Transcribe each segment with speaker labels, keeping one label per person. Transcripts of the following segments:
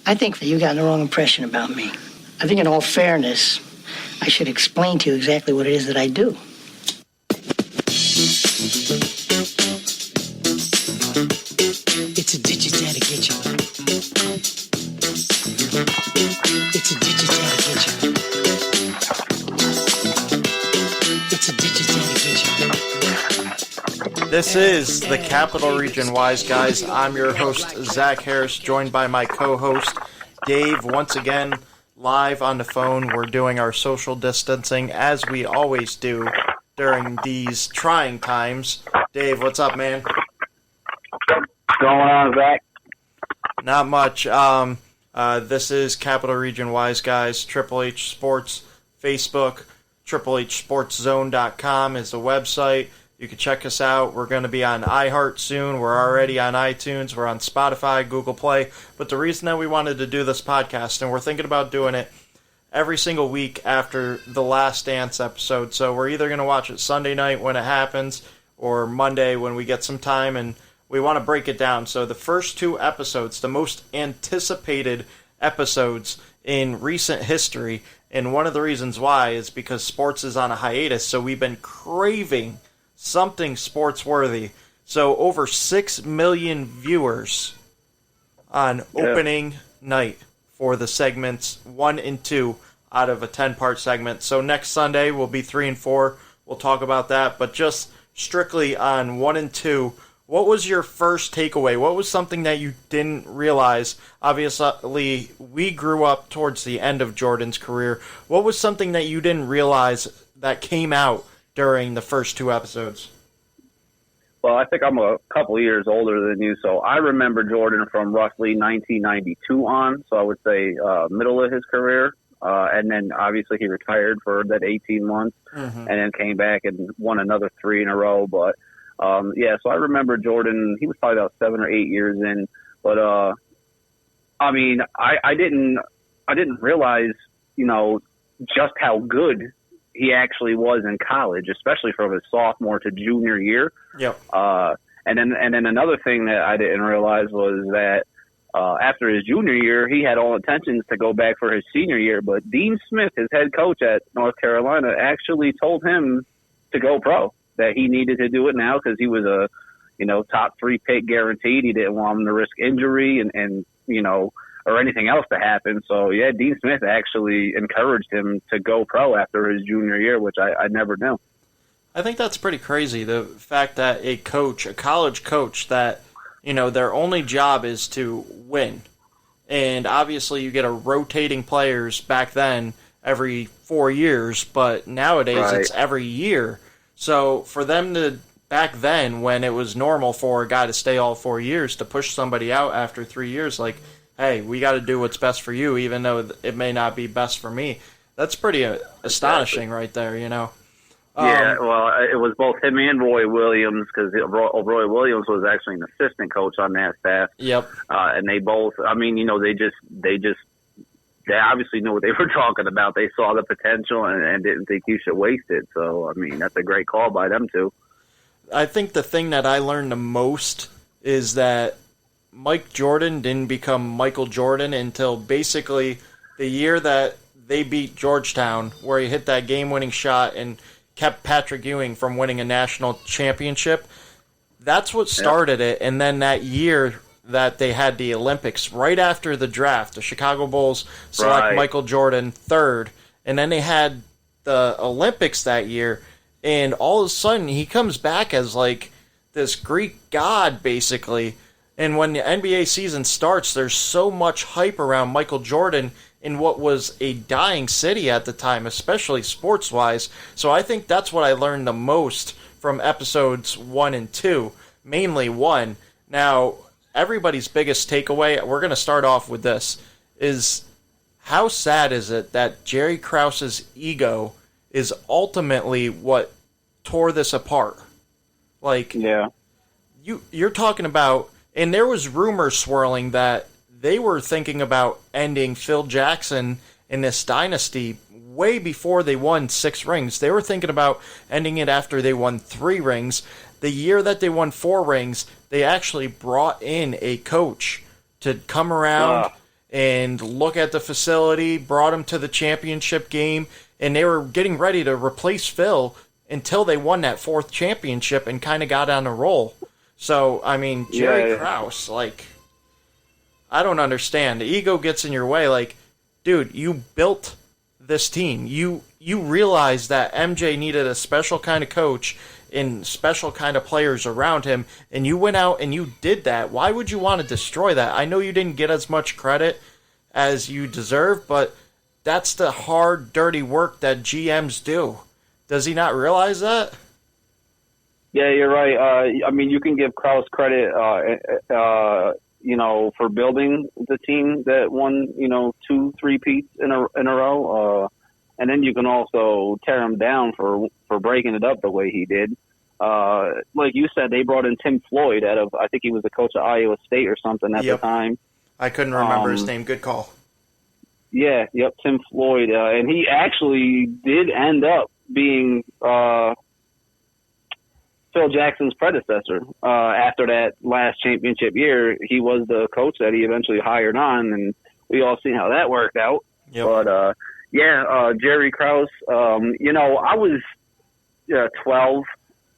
Speaker 1: I think that you got the wrong impression about me. I think in all fairness, I should explain to you exactly what it is that I do. It's a ditch that'll get you. It's a ditch that'll get you. It's a ditch that'll get you.
Speaker 2: This is the Capital Region Wise Guys. I'm your host, Zach Harris, joined by my co-host, Dave, once again, live on the phone. We're doing our social distancing, as we always do during these trying times. Dave, what's up, man?
Speaker 3: What's going on, Zach?
Speaker 2: Not much. This is Capital Region Wise Guys, Triple H Sports, Facebook, triplehsportszone.com is the website. You can check us out. We're going to be on iHeart soon. We're already on iTunes. We're on Spotify, Google Play. But the reason that we wanted to do this podcast, and we're thinking about doing it every single week after the Last Dance episode. So we're either going to watch it Sunday night when it happens or Monday when we get some time, and we want to break it down. So the first two episodes, the most anticipated episodes in recent history, and one of the reasons why is because sports is on a hiatus, so we've been craving something sports-worthy. So over 6 million viewers on opening night for the segments 1 and 2 out of a 10-part segment. So next Sunday will be 3 and 4. We'll talk about that. But just strictly on 1 and 2, what was your first takeaway? What was something that you didn't realize? Obviously, we grew up towards the end of Jordan's career. What was something that you didn't realize that came out during the first two episodes?
Speaker 3: Well, I think I'm a couple of years older than you, so I remember Jordan from roughly 1992 on, so I would say middle of his career. And then obviously he retired for that 18 months and then came back and won another 3 in a row. But, so I remember Jordan, he was probably about 7 or 8 years in. But, I didn't realize, just how good he actually was in college, especially from his sophomore to junior year.
Speaker 2: Yep.
Speaker 3: And then another thing that I didn't realize was that after his junior year, he had all intentions to go back for his senior year. But Dean Smith, his head coach at North Carolina, actually told him to go pro, that he needed to do it now because he was a, top 3 pick guaranteed. He didn't want him to risk injury and or anything else to happen. So, yeah, Dean Smith actually encouraged him to go pro after his junior year, which I never knew.
Speaker 2: I think that's pretty crazy, the fact that a college coach that, their only job is to win. And obviously you get a rotating players back then every 4 years, but nowadays it's every year. So for them to, back then when it was normal for a guy to stay all 4 years, to push somebody out after 3 years, like, hey, we got to do what's best for you, even though it may not be best for me. That's pretty astonishing right there,
Speaker 3: Yeah, well, it was both him and Roy Williams, because Roy Williams was actually an assistant coach on that staff.
Speaker 2: Yep.
Speaker 3: And they both, they obviously knew what they were talking about. They saw the potential and didn't think you should waste it. So, that's a great call by them two.
Speaker 2: I think the thing that I learned the most is that Mike Jordan didn't become Michael Jordan until basically the year that they beat Georgetown, where he hit that game-winning shot and kept Patrick Ewing from winning a national championship. That's what started it. And then that year that they had the Olympics, right after the draft, the Chicago Bulls select Michael Jordan third. And then they had the Olympics that year. And all of a sudden, he comes back as like this Greek god, basically. And when the NBA season starts, there's so much hype around Michael Jordan in what was a dying city at the time, especially sports-wise. So I think that's what I learned the most from episodes 1 and 2, mainly 1. Now, everybody's biggest takeaway, we're going to start off with this, is how sad is it that Jerry Krause's ego is ultimately what tore this apart? Like, you're talking about, and there was rumors swirling that they were thinking about ending Phil Jackson in this dynasty way before they won 6 rings. They were thinking about ending it after they won 3 rings. The year that they won 4 rings, they actually brought in a coach to come around and look at the facility, brought him to the championship game, and they were getting ready to replace Phil until they won that 4th championship and kind of got on a roll. So, I mean, Jerry Krause, like, I don't understand. The ego gets in your way. Like, dude, you built this team. You realized that MJ needed a special kind of coach and special kind of players around him, and you went out and you did that. Why would you want to destroy that? I know you didn't get as much credit as you deserve, but that's the hard, dirty work that GMs do. Does he not realize that?
Speaker 3: Yeah, you're right. I mean, you can give Krause credit, for building the team that won, 2-3 peats in a row. And then you can also tear him down for breaking it up the way he did. Like you said, they brought in Tim Floyd I think he was the coach of Iowa State or something at the time.
Speaker 2: I couldn't remember his name. Good call.
Speaker 3: Yeah, yep, Tim Floyd. And he actually did end up being Phil Jackson's predecessor. After that last championship year, he was the coach that he eventually hired on, and we all seen how that worked out.
Speaker 2: Yep.
Speaker 3: But, Jerry Krause, I was 12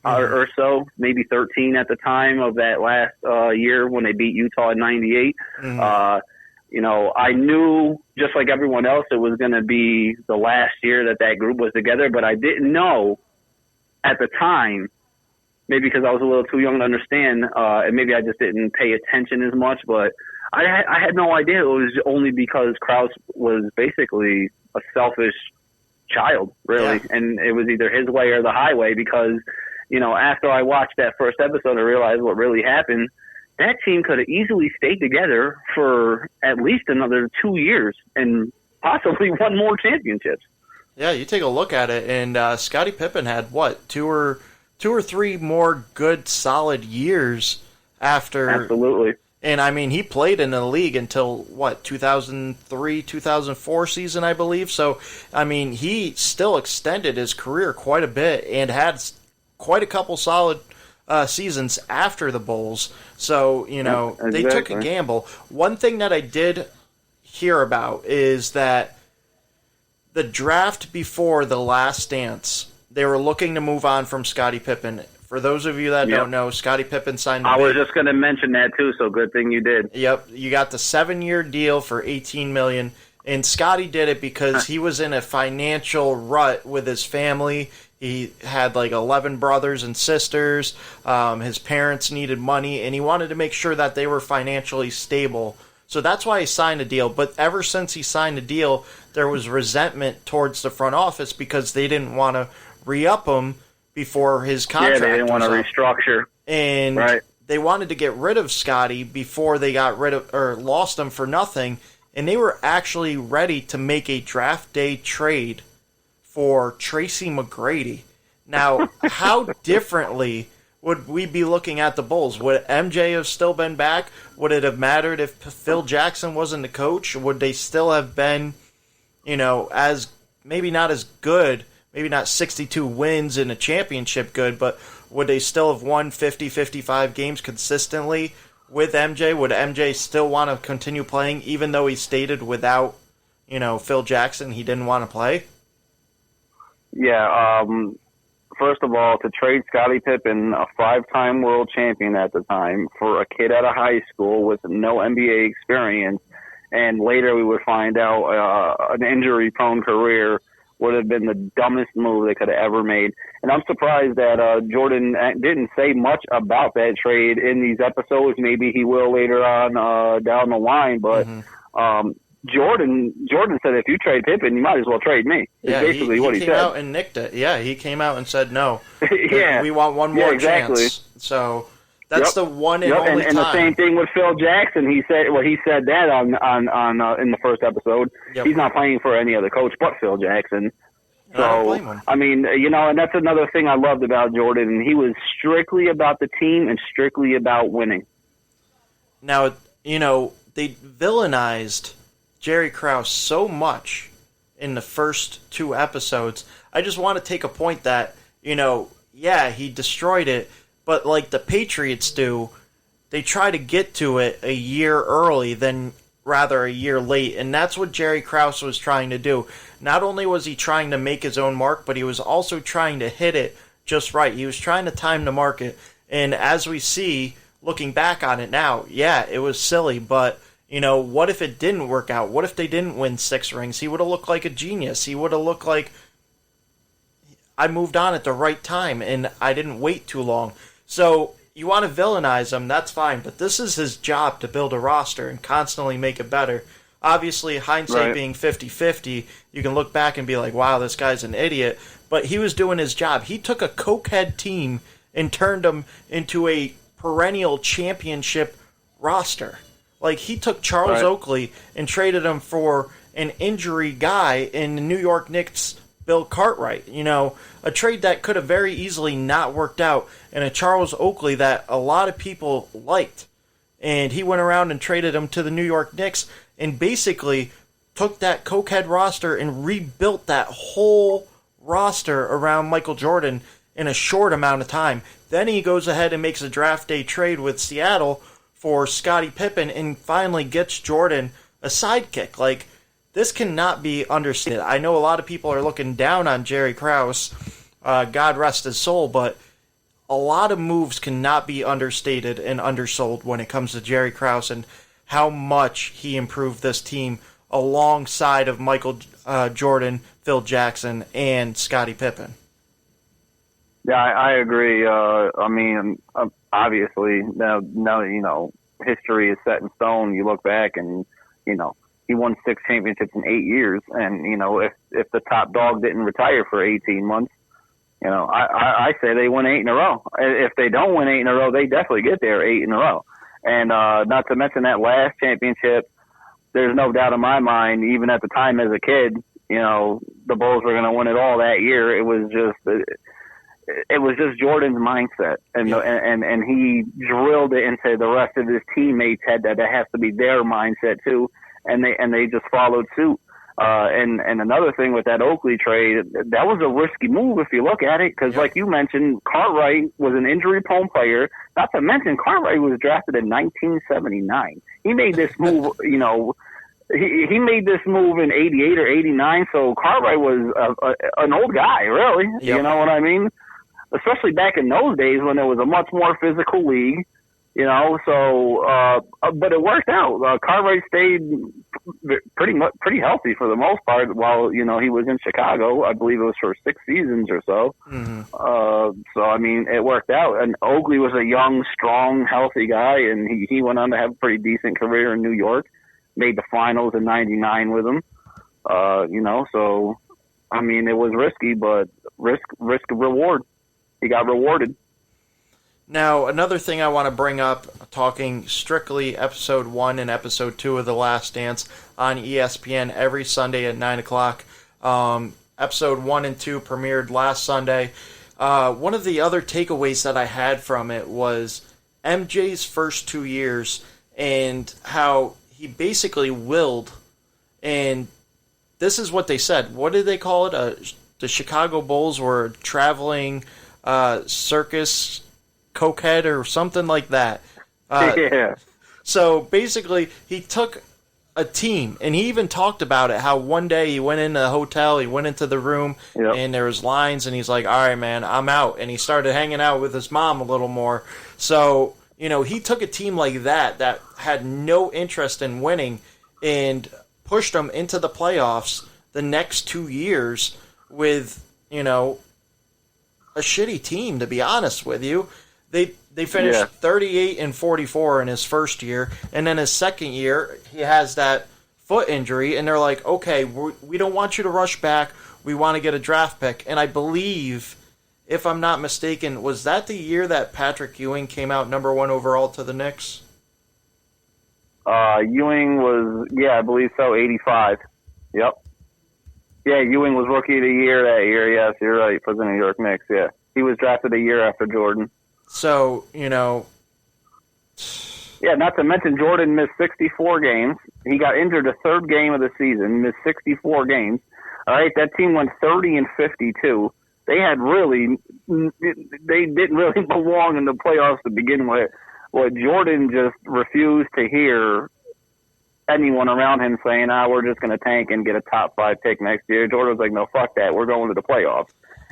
Speaker 3: or so, maybe 13 at the time of that last year when they beat Utah in 98. I knew, just like everyone else, it was going to be the last year that group was together, but I didn't know at the time, maybe because I was a little too young to understand, and maybe I just didn't pay attention as much, but I had no idea it was only because Krause was basically a selfish child, really, and it was either his way or the highway because, after I watched that first episode, I realized what really happened. That team could have easily stayed together for at least another 2 years and possibly won more championships.
Speaker 2: Yeah, you take a look at it, and Scottie Pippen had, two or three more good, solid years after.
Speaker 3: Absolutely.
Speaker 2: And, I mean, he played in the league until, 2003, 2004 season, I believe. So, I mean, he still extended his career quite a bit and had quite a couple solid seasons after the Bulls. So,
Speaker 3: Exactly.
Speaker 2: They took a gamble. One thing that I did hear about is that the draft before The Last Dance, they were looking to move on from Scottie Pippen. For those of you that don't know, Scottie Pippen signed.
Speaker 3: I was just going to mention that too, so good thing you did.
Speaker 2: Yep, you got the 7-year deal for $18 million, and Scottie did it because he was in a financial rut with his family. He had 11 brothers and sisters. His parents needed money, and he wanted to make sure that they were financially stable. So that's why he signed a deal. But ever since he signed a deal, there was resentment towards the front office because they didn't want to re-up him before his contract.
Speaker 3: Yeah, they didn't want to restructure.
Speaker 2: And they wanted to get rid of Scottie before they got rid of or lost him for nothing. And they were actually ready to make a draft day trade for Tracy McGrady. Now, how differently would we be looking at the Bulls? Would MJ have still been back? Would it have mattered if Phil Jackson wasn't the coach? Would they still have been, as maybe not as good, maybe not 62 wins in a championship good, but would they still have won 50, 55 games consistently with MJ? Would MJ still want to continue playing even though he stated without, Phil Jackson he didn't want to play?
Speaker 3: Yeah, first of all, to trade Scottie Pippen, a 5-time world champion at the time, for a kid out of high school with no NBA experience, and later we would find out an injury-prone career, would have been the dumbest move they could have ever made. And I'm surprised that Jordan didn't say much about that trade in these episodes. Maybe he will later on down the line, but Jordan said, if you trade Pippen, you might as well trade me.
Speaker 2: Yeah,
Speaker 3: basically what he said.
Speaker 2: He came out and nicked it. Yeah, he came out and said, no,
Speaker 3: yeah,
Speaker 2: we want one more
Speaker 3: exactly.
Speaker 2: chance. So that's the one and only
Speaker 3: and
Speaker 2: time.
Speaker 3: The same thing with Phil Jackson. He said that on in the first episode.
Speaker 2: Yep.
Speaker 3: He's not playing for any other coach but Phil Jackson. So, I mean, and that's another thing I loved about Jordan. He was strictly about the team and strictly about winning.
Speaker 2: Now, they villainized Jerry Krause so much in the first 2 episodes. I just want to take a point that, he destroyed it, but like the Patriots do, they try to get to it a year early than rather a year late, and that's what Jerry Krause was trying to do. Not only was he trying to make his own mark, but he was also trying to hit it just right. He was trying to time the market, and as we see, looking back on it now, yeah, it was silly, but what if it didn't work out? What if they didn't win 6 rings? He would have looked like a genius. He would have looked like I moved on at the right time, and I didn't wait too long. So you want to villainize him, that's fine, but this is his job to build a roster and constantly make it better. Obviously, hindsight being 50-50, you can look back and be like, wow, this guy's an idiot, but he was doing his job. He took a cokehead team and turned them into a perennial championship roster. Like, he took Charles Oakley and traded him for an injury guy in the New York Knicks, Bill Cartwright. A trade that could have very easily not worked out, and a Charles Oakley that a lot of people liked. And he went around and traded him to the New York Knicks and basically took that cokehead roster and rebuilt that whole roster around Michael Jordan in a short amount of time. Then he goes ahead and makes a draft day trade with Seattle for Scottie Pippen and finally gets Jordan a sidekick. Like, this cannot be understated. I know a lot of people are looking down on Jerry Krause, God rest his soul, but a lot of moves cannot be understated and undersold when it comes to Jerry Krause and how much he improved this team alongside of Michael Jordan, Phil Jackson, and Scottie Pippen.
Speaker 3: Yeah, I agree. Obviously, now history is set in stone. You look back and, he won 6 championships in 8 years. And, if the top dog didn't retire for 18 months, I say they win 8 in a row. If they don't win 8 in a row, they definitely get there 8 in a row. And not to mention that last championship, there's no doubt in my mind, even at the time as a kid, the Bulls were going to win it all that year. It was just Jordan's mindset, and he drilled it into the rest of his teammates' head that has to be their mindset too, and they just followed suit. And another thing with that Oakley trade, that was a risky move if you look at it, because like you mentioned, Cartwright was an injury-prone player. Not to mention, Cartwright was drafted in 1979. He made this move, he made this move in 88 or 89, so Cartwright was an old guy, really. Yep. You know what I mean? Especially back in those days when it was a much more physical league, but it worked out. Cartwright stayed pretty healthy for the most part while, he was in Chicago. I believe it was for 6 seasons or so. Mm-hmm. It worked out. And Oakley was a young, strong, healthy guy, and he went on to have a pretty decent career in New York, made the finals in 99 with him. It was risky, but risk reward. He got rewarded.
Speaker 2: Now, another thing I want to bring up, talking strictly Episode 1 and Episode 2 of The Last Dance on ESPN every Sunday at 9 o'clock. Episode 1 and 2 premiered last Sunday. One of the other takeaways that I had from it was MJ's first 2 years and how he basically willed, and this is what they said. What did they call it? The Chicago Bulls were traveling circus cokehead or something like that.
Speaker 3: Yeah.
Speaker 2: So basically, he took a team, and he even talked about it, how one day he went into the hotel, he went into the room, and there was lines, and he's like, all right, man, I'm out. And he started hanging out with his mom a little more. So, he took a team like that had no interest in winning and pushed them into the playoffs the next 2 years with, a shitty team, to be honest with you. They finished 38 and 44 in his first year, and then his second year, he has that foot injury, and they're like, okay, we don't want you to rush back. We want to get a draft pick. And I believe, if I'm not mistaken, was that the year that Patrick Ewing came out number 1 overall to the Knicks?
Speaker 3: Ewing was, I believe so, 85. Yep. Yeah, Ewing was Rookie of the Year that year. Yes, you're right, for the New York Knicks, yeah. He was drafted a year after Jordan.
Speaker 2: So,
Speaker 3: Yeah, not to mention Jordan missed 64 games. He got injured the third game of the season, missed 64 games. All right, that team went 30 and 52. They didn't really belong in the playoffs to begin with. What Jordan just refused to hear anyone around him saying, we're just going to tank and get a top 5 pick next year. Jordan was like, no, fuck that. We're going to the playoffs.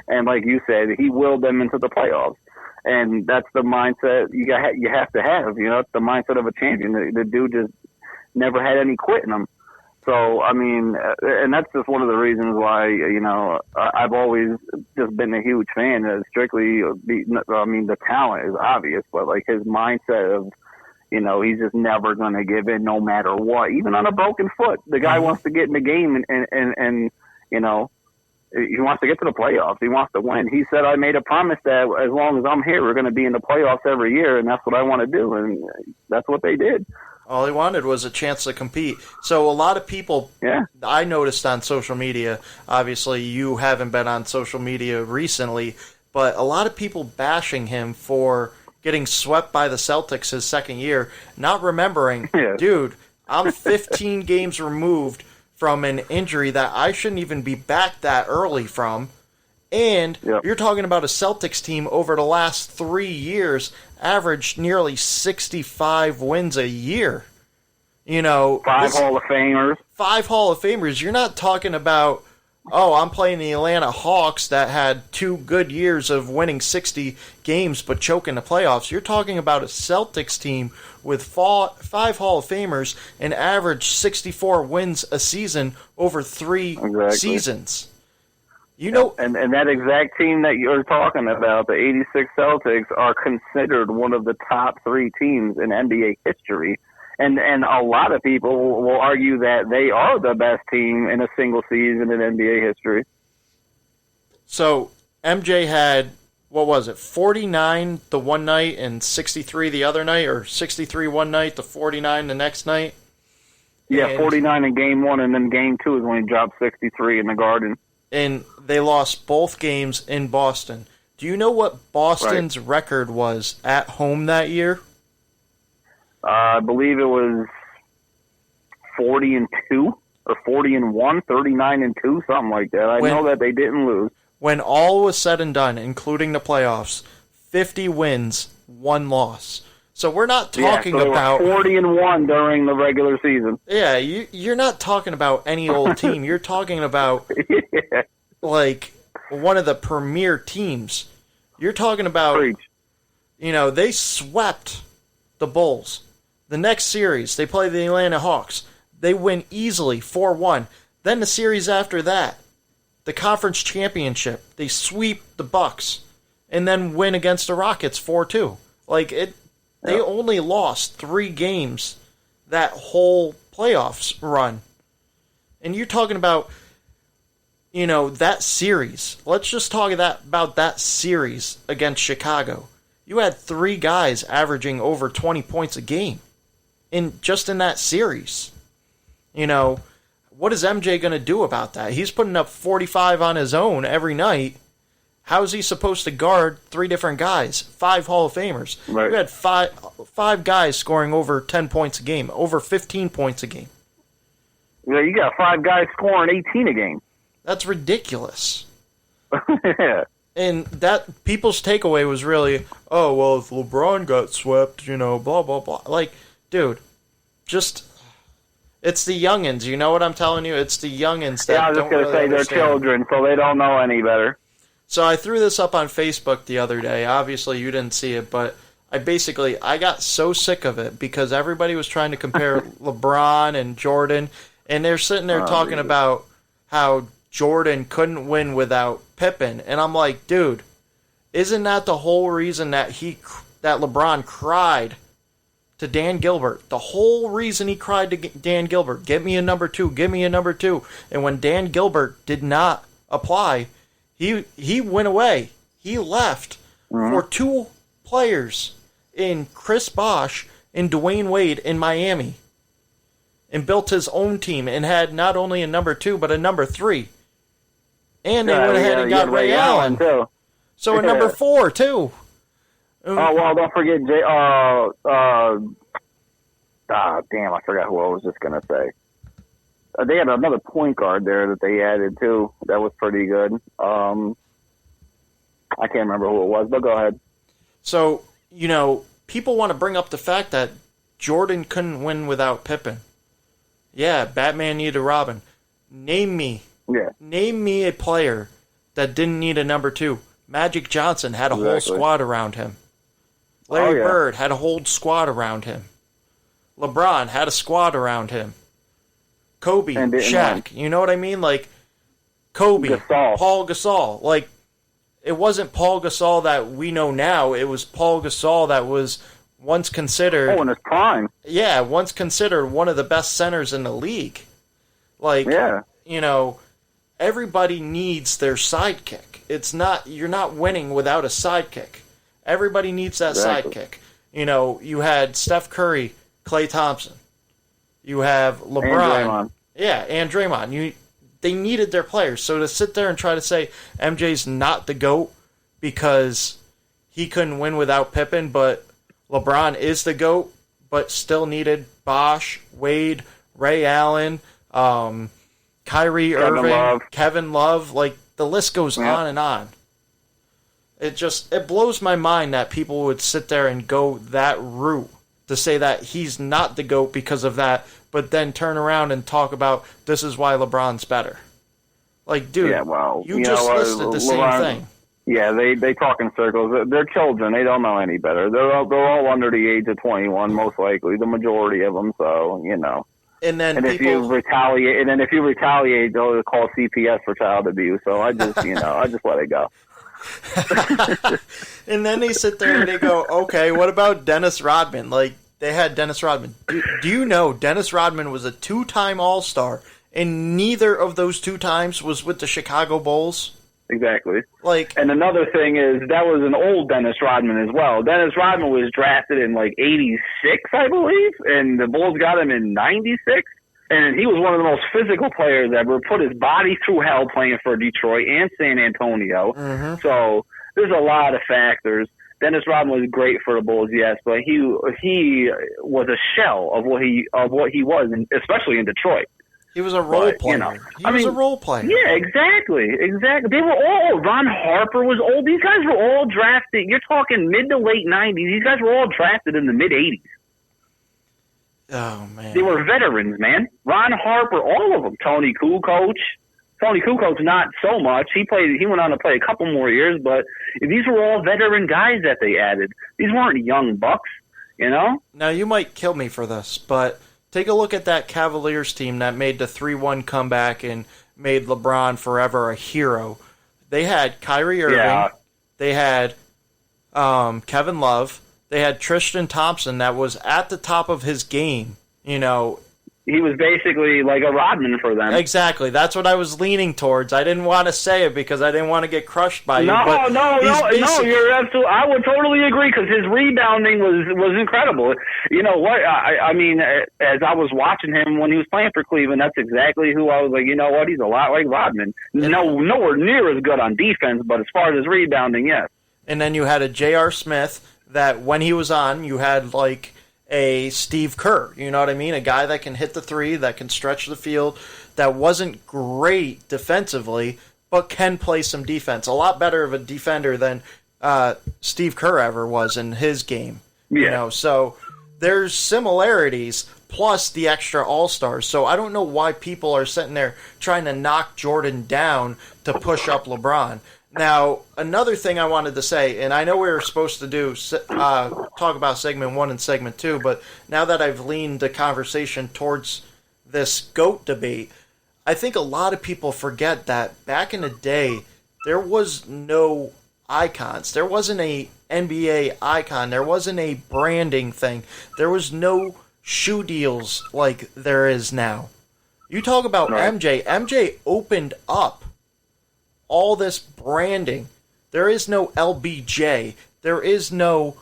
Speaker 3: And like you said, he willed them into the playoffs. And that's the mindset you have to have. It's the mindset of a champion. The dude just never had any quit in him. So, I mean, and that's just one of the reasons why, I've always just been a huge fan. Strictly, the talent is obvious, but like his mindset of, he's just never going to give in no matter what. Even on a broken foot, the guy wants to get in the game and he wants to get to the playoffs. He wants to win. He said, I made a promise that as long as I'm here, we're going to be in the playoffs every year, and that's what I want to do. And that's what they did.
Speaker 2: All he wanted was a chance to compete. So a lot of people, I noticed on social media, obviously you haven't been on social media recently, but a lot of people bashing him for getting swept by the Celtics his second year, not remembering, dude, I'm 15 games removed from an injury that I shouldn't even be back that early from. And you're talking about a Celtics team over the last 3 years averaged nearly 65 wins a year.
Speaker 3: 5 Hall of Famers.
Speaker 2: 5 Hall of Famers. You're not talking about, I'm playing the Atlanta Hawks that had 2 good years of winning 60 games but choking the playoffs. You're talking about a Celtics team with 5 Hall of Famers and average 64 wins a season over 3 seasons.
Speaker 3: And that exact team that you're talking about, the 86 Celtics, are considered one of the top 3 teams in NBA history. And a lot of people will argue that they are the best team in a single season in NBA history.
Speaker 2: So MJ had, 49 the one night and 63 the other night, or 63 one night to 49 the next night?
Speaker 3: Yeah, 49 in game 1, and then game 2 is when he dropped 63 in the Garden.
Speaker 2: And they lost both games in Boston. Do you know what Boston's record was at home that year?
Speaker 3: I believe it was 40-2 or 40-1, 39-2, something like that. I know that they didn't lose.
Speaker 2: When all was said and done, including the playoffs, 50 wins, 1 loss. So we're not talking about
Speaker 3: 40-1 during the regular season.
Speaker 2: Yeah, you're not talking about any old team. You're talking about like one of the premier teams. You're talking about they swept the Bulls. The next series, they play the Atlanta Hawks. They win easily 4-1. Then the series after that, the conference championship, they sweep the Bucks and then win against the Rockets 4-2. They only lost 3 games that whole playoffs run. And you're talking about, that series. Let's just talk about that series against Chicago. You had 3 guys averaging over 20 points a game in that series. What is MJ going to do about that? He's putting up 45 on his own every night. How is he supposed to guard 3 different guys, 5 Hall of Famers?
Speaker 3: Right.
Speaker 2: You had five guys scoring over 10 points a game, over 15 points a game.
Speaker 3: Yeah, you got 5 guys scoring 18 a game.
Speaker 2: That's ridiculous.
Speaker 3: Yeah.
Speaker 2: And that people's takeaway was really, if LeBron got swept, blah, blah, blah. Dude, it's the youngins, you know what I'm telling you? It's the youngins that
Speaker 3: I was just going to say they're children, so they don't know any better.
Speaker 2: So I threw this up on Facebook the other day. Obviously, you didn't see it, but I got so sick of it because everybody was trying to compare LeBron and Jordan, and they're sitting there talking about how Jordan couldn't win without Pippen. And I'm like, dude, isn't that the whole reason that LeBron cried to Dan Gilbert? The whole reason he cried to Dan Gilbert, get me a number 2, give me a number 2. And when Dan Gilbert did not apply, he went away. He left for 2 players in Chris Bosh and Dwayne Wade in Miami and built his own team and had not only a number 2 but a number 3. And they went ahead and got Ray Allen.
Speaker 3: Too.
Speaker 2: So a number 4 too.
Speaker 3: Don't forget damn, I forgot who I was just going to say. They had another point guard there that they added, too. That was pretty good. I can't remember who it was, but go ahead.
Speaker 2: So, people want to bring up the fact that Jordan couldn't win without Pippen. Yeah, Batman needed Robin. Name me a player that didn't need a number 2. Magic Johnson had a whole squad around him. Larry Bird had a whole squad around him. LeBron had a squad around him. Kobe, Shaq, you know what I mean? Like, Kobe,
Speaker 3: Gasol.
Speaker 2: Paul Gasol. Like, it wasn't Paul Gasol that we know now. It was Paul Gasol that was once considered...
Speaker 3: in his prime.
Speaker 2: Yeah, once considered one of the best centers in the league. Like, you know, everybody needs their sidekick. It's not... You're not winning without a sidekick. Everybody needs that sidekick. You know, you had Steph Curry, Klay Thompson. You have LeBron. And Draymond. They needed their players. So to sit there and try to say MJ's not the GOAT because he couldn't win without Pippen, but LeBron is the GOAT, but still needed Bosh, Wade, Ray Allen, Kyrie Irving, Kevin Love. Like, the list goes on and on. It blows my mind that people would sit there and go that route to say that he's not the GOAT because of that, but then turn around and talk about this is why LeBron's better. Like, dude, you just listed the same thing.
Speaker 3: Yeah, they talk in circles. They're children. They don't know any better. They're all under the age of 21, most likely, the majority of them. So, you know. If you retaliate, they'll call CPS for child abuse. So I just, I just let it go.
Speaker 2: And then they sit there and they go, okay, what about Dennis Rodman? Like, they had Dennis Rodman. Do you know Dennis Rodman was a 2-time All-Star, and neither of those 2 times was with the Chicago Bulls?
Speaker 3: Exactly.
Speaker 2: Like,
Speaker 3: and another thing is that was an old Dennis Rodman as well. Dennis Rodman was drafted in like 86, I believe, and the Bulls got him in 96. And he was one of the most physical players ever, put his body through hell playing for Detroit and San Antonio. Mm-hmm. So there's a lot of factors. Dennis Rodman was great for the Bulls, yes, but he was a shell of what he was, especially in Detroit.
Speaker 2: He was a role player. He was a role player.
Speaker 3: Yeah, exactly. They were all, Ron Harper was old. These guys were all drafted. You're talking mid to late 90s. These guys were all drafted in the mid 80s.
Speaker 2: Oh, man.
Speaker 3: They were veterans, man. Ron Harper, all of them. Tony Kukoc, not so much. He went on to play a couple more years, but these were all veteran guys that they added. These weren't young bucks, you know?
Speaker 2: Now, you might kill me for this, but take a look at that Cavaliers team that made the 3-1 comeback and made LeBron forever a hero. They had Kyrie Irving. Yeah. They had Kevin Love. They had Tristan Thompson that was at the top of his game, you know.
Speaker 3: He was basically like a Rodman for them.
Speaker 2: Exactly. That's what I was leaning towards. I didn't want to say it because I didn't want to get crushed by you.
Speaker 3: No, you're absolutely. I would totally agree because his rebounding was incredible. You know what? I mean, as I was watching him when he was playing for Cleveland, that's exactly who I was like. You know what? He's a lot like Rodman. Nowhere near as good on defense, but as far as his rebounding, yes.
Speaker 2: And then you had a J.R. Smith that when he was on, you had like a Steve Kerr, you know what I mean? A guy that can hit the three, that can stretch the field, that wasn't great defensively, but can play some defense. A lot better of a defender than Steve Kerr ever was in his game. Yeah. You know, so there's similarities plus the extra all-stars. So I don't know why people are sitting there trying to knock Jordan down to push up LeBron. Now, another thing I wanted to say, and I know we were supposed to do talk about segment 1 and segment 2, but now that I've leaned the conversation towards this GOAT debate, I think a lot of people forget that back in the day, there was no icons. There wasn't a NBA icon. There wasn't a branding thing. There was no shoe deals like there is now. You talk about MJ. MJ opened up all this branding. There is no LBJ. There is no,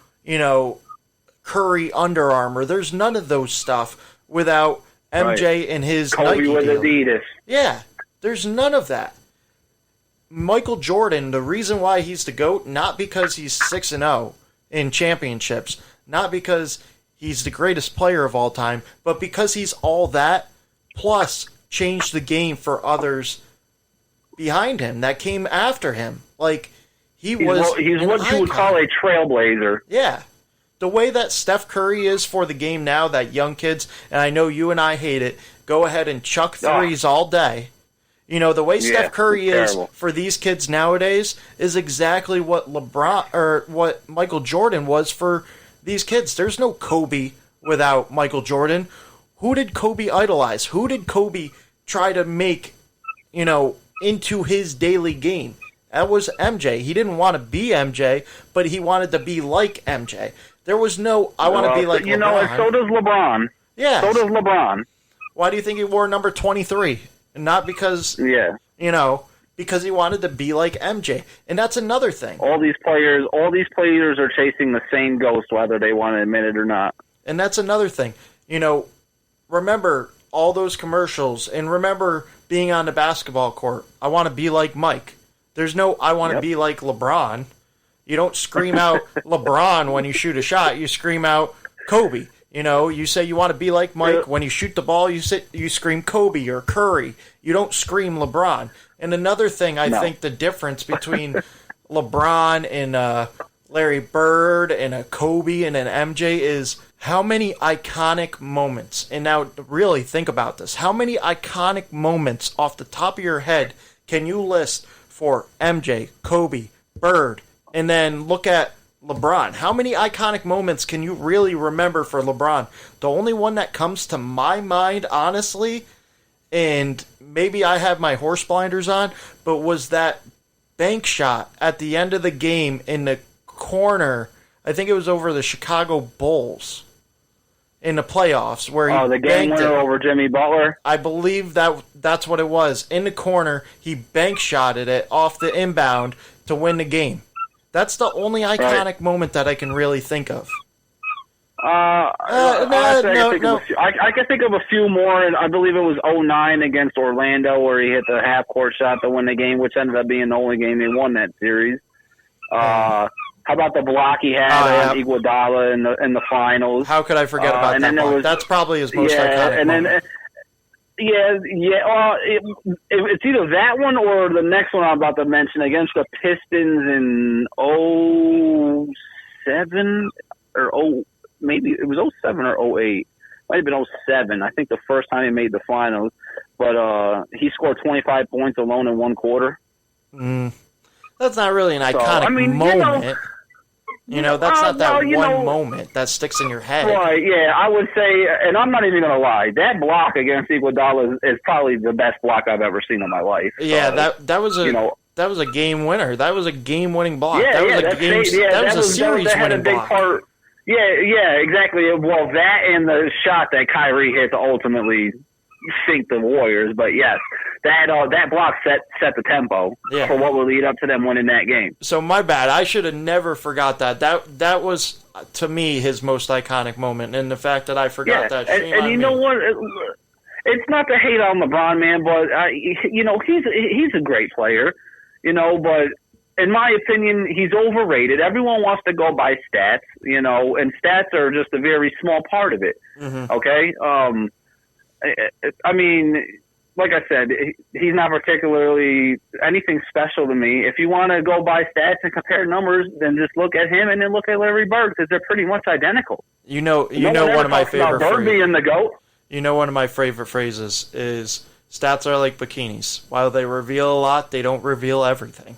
Speaker 2: Curry Under Armour. There's none of those stuff without MJ and his
Speaker 3: Kobe
Speaker 2: Nike
Speaker 3: with
Speaker 2: deal.
Speaker 3: Adidas.
Speaker 2: Yeah, there's none of that. Michael Jordan, the reason why he's the GOAT, not because he's 6-0 in championships, not because he's the greatest player of all time, but because he's all that, plus changed the game for others behind him that came after him. Like, he's what you would call
Speaker 3: a trailblazer.
Speaker 2: Yeah. The way that Steph Curry is for the game now, that young kids, and I know you and I hate it, go ahead and chuck threes all day. You know, the way Steph Curry is for these kids nowadays is exactly what LeBron or what Michael Jordan was for these kids. There's no Kobe without Michael Jordan. Who did Kobe idolize? Who did Kobe try to make, you know, into his daily game? That was MJ. He didn't want to be MJ, but he wanted to be like MJ. There was no, I want to be like LeBron.
Speaker 3: You know, and so does LeBron.
Speaker 2: Yeah.
Speaker 3: So does LeBron.
Speaker 2: Why do you think he wore number 23? Not because, you know, because he wanted to be like MJ. And that's another thing.
Speaker 3: All these players are chasing the same ghost, whether they want to admit it or not.
Speaker 2: And that's another thing. You know, remember all those commercials and remember being on the basketball court. I want to be like Mike. There's no, I want to be like LeBron. You don't scream out LeBron when you shoot a shot. You scream out Kobe. You know, you say you want to be like Mike. When you shoot the ball, you scream Kobe or Curry. You don't scream LeBron. And another thing, I think the difference between LeBron and Larry Bird and a Kobe and an MJ is how many iconic moments. And now really think about this. How many iconic moments off the top of your head can you list for MJ, Kobe, Bird, and then look at LeBron? How many iconic moments can you really remember for LeBron? The only one that comes to my mind, honestly, and maybe I have my horse blinders on, but was that bank shot at the end of the game in the corner. I think it was over the Chicago Bulls in the playoffs where he
Speaker 3: the game winner over Jimmy Butler.
Speaker 2: I believe that's what it was. In the corner, he bank shotted it off the inbound to win the game. That's the only iconic moment that I can really think of.
Speaker 3: I can think of a few more, and I believe it was 2009 against Orlando where he hit the half-court shot to win the game, which ended up being the only game they won that series. How about the block he had on Iguodala in the finals?
Speaker 2: How could I forget about that block? That's probably his most iconic moment. It's either that one or the next one I'm about to mention against the Pistons in 07 or maybe it was 07 or 08. Might have been 07. I think the first time he made the finals, but he scored 25 points alone in one quarter. That's not really an iconic moment. You know, that's not that one moment that sticks in your head.
Speaker 3: Right, yeah, I would say, and I'm not even going to lie, that block against Iguodala is probably the best block I've ever seen in my life.
Speaker 2: Yeah, that was a that was a game winner. That was a game-winning block.
Speaker 3: Yeah,
Speaker 2: that was a series-winning block. Yeah, exactly. Well, that and the shot that Kyrie hit to ultimately sink the Warriors. But yes, that block set the tempo for what will lead up to them winning that game. So my bad. I should have never forgot that. That was, to me, his most iconic moment. And the fact that I forgot that, shame on me.
Speaker 3: Know what? It's not to hate on LeBron, man, but he's a great player, but in my opinion, he's overrated. Everyone wants to go by stats, and stats are just a very small part of it. Mm-hmm. Okay? I mean, like I said, he's not particularly anything special to me. If you want to go by stats and compare numbers, then just look at him and then look at Larry Bird because they're pretty much identical.
Speaker 2: One of my favorite
Speaker 3: Bird being the GOAT.
Speaker 2: One of my favorite phrases is stats are like bikinis. While they reveal a lot, they don't reveal everything.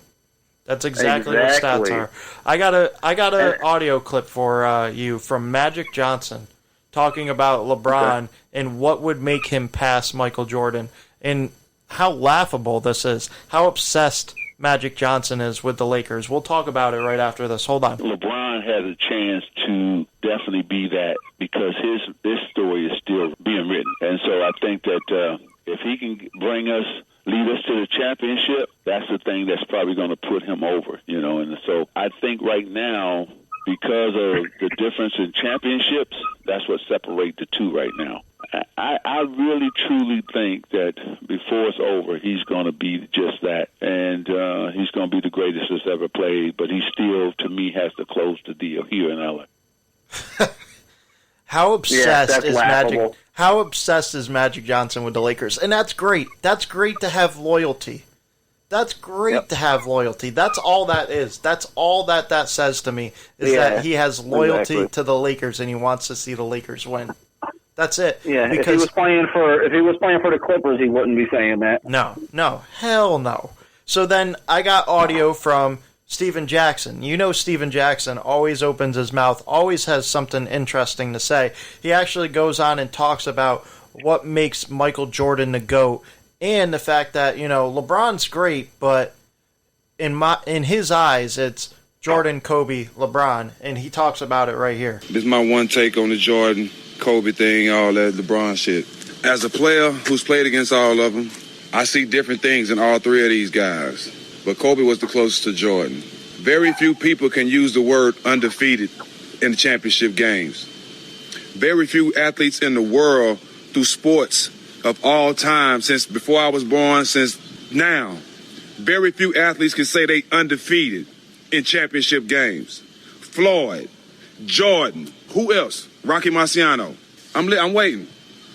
Speaker 2: That's exactly what stats are. I got a audio clip for you from Magic Johnson talking about LeBron and what would make him pass Michael Jordan and how laughable this is, how obsessed Magic Johnson is with the Lakers. We'll talk about it right after this. Hold on.
Speaker 4: LeBron has a chance to definitely be that because his story is still being written. And so I think that if he can lead us to the championship, that's the thing that's probably going to put him over, And so I think right now, because of the difference in championships, that's what separates the two right now. I really, truly think that before it's over, he's going to be just that. And he's going to be the greatest that's ever played, but he still, to me, has to close the deal here in L.A.
Speaker 2: How obsessed is Magic Johnson with the Lakers? And that's great. That's great to have loyalty. That's great to have loyalty. That's all that is. That's all that says to me is that he has loyalty to the Lakers and he wants to see the Lakers win. That's it.
Speaker 3: Yeah,
Speaker 2: because
Speaker 3: if he was playing for the Clippers, he wouldn't be saying that.
Speaker 2: No, hell no. So then I got audio from Steven Jackson. You know Steven Jackson always opens his mouth, always has something interesting to say. He actually goes on and talks about what makes Michael Jordan the GOAT and the fact that, LeBron's great, but in his eyes, it's Jordan, Kobe, LeBron, and he talks about it right here.
Speaker 5: This is my one take on the Jordan, Kobe thing, all that LeBron shit. As a player who's played against all of them, I see different things in all three of these guys. But Kobe was the closest to Jordan. Very few people can use the word undefeated in the championship games. Very few athletes in the world through sports of all time, since before I was born, since now, very few athletes can say they undefeated in championship games. Floyd, Jordan, who else? Rocky Marciano. I'm waiting.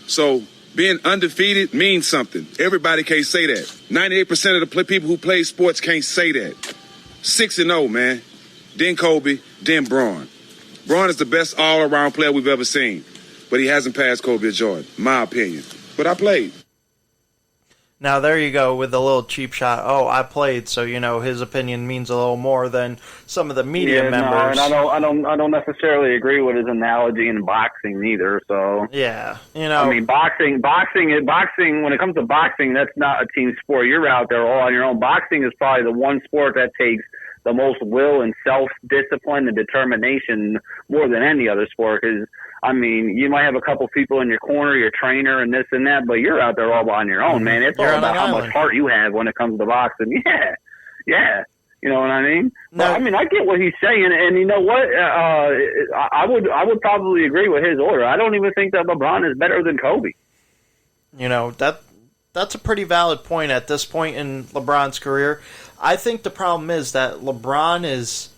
Speaker 5: So being undefeated means something. Everybody can't say that. 98% of the people who play sports can't say that. 6-0, man. Then Kobe, then Braun. Braun is the best all-around player we've ever seen. But he hasn't passed Kobe or Jordan, my opinion. But I played.
Speaker 2: Now there you go with the little cheap shot. Oh, I played, so his opinion means a little more than some of the media members.
Speaker 3: No, and I don't necessarily agree with his analogy in boxing either. So
Speaker 2: yeah,
Speaker 3: I mean, boxing. When it comes to boxing, that's not a team sport. You're out there all on your own. Boxing is probably the one sport that takes the most will and self-discipline and determination more than any other sport. Because I mean, you might have a couple people in your corner, your trainer, and this and that, but you're out there all on your own, man. It's all about how much heart you have when it comes to boxing. Yeah. You know what I mean?
Speaker 2: No.
Speaker 3: But, I mean, I get what he's saying, and you know what? I would probably agree with his order. I don't even think that LeBron is better than Kobe.
Speaker 2: That's a pretty valid point at this point in LeBron's career. I think the problem is that LeBron is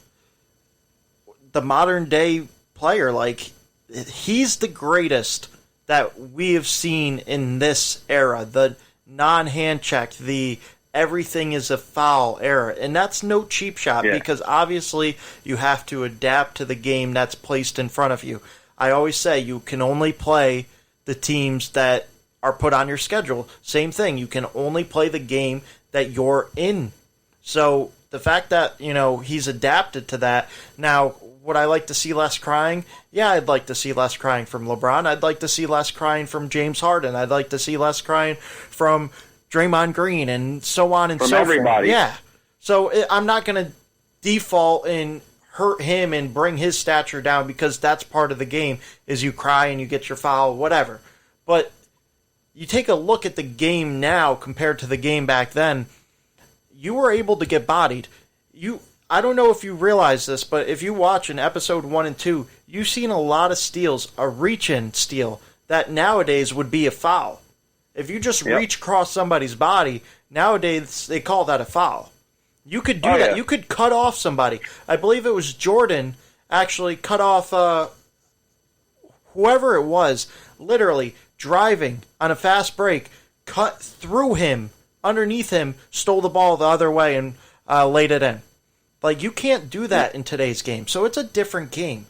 Speaker 2: the modern day player. Like, he's the greatest that we have seen in this era. The non-hand check, the everything is a foul era. And that's no cheap shot because obviously you have to adapt to the game that's placed in front of you. I always say you can only play the teams that are put on your schedule. Same thing. You can only play the game that you're in. So the fact that, he's adapted to that. Now, would I like to see less crying? Yeah, I'd like to see less crying from LeBron. I'd like to see less crying from James Harden. I'd like to see less crying from Draymond Green and so on and so forth. From everybody. Yeah. So I'm not going to default and hurt him and bring his stature down because that's part of the game is you cry and you get your foul, whatever. But you take a look at the game now compared to the game back then, you were able to get bodied. I don't know if you realize this, but if you watch in episode 1 and 2, you've seen a lot of steals, a reach-in steal, that nowadays would be a foul. If you just reach across somebody's body, nowadays they call that a foul. You could do that. Yeah. You could cut off somebody. I believe it was Jordan actually cut off whoever it was, literally driving on a fast break, cut through him, underneath him, stole the ball the other way, and laid it in. Like, you can't do that in today's game. So it's a different game.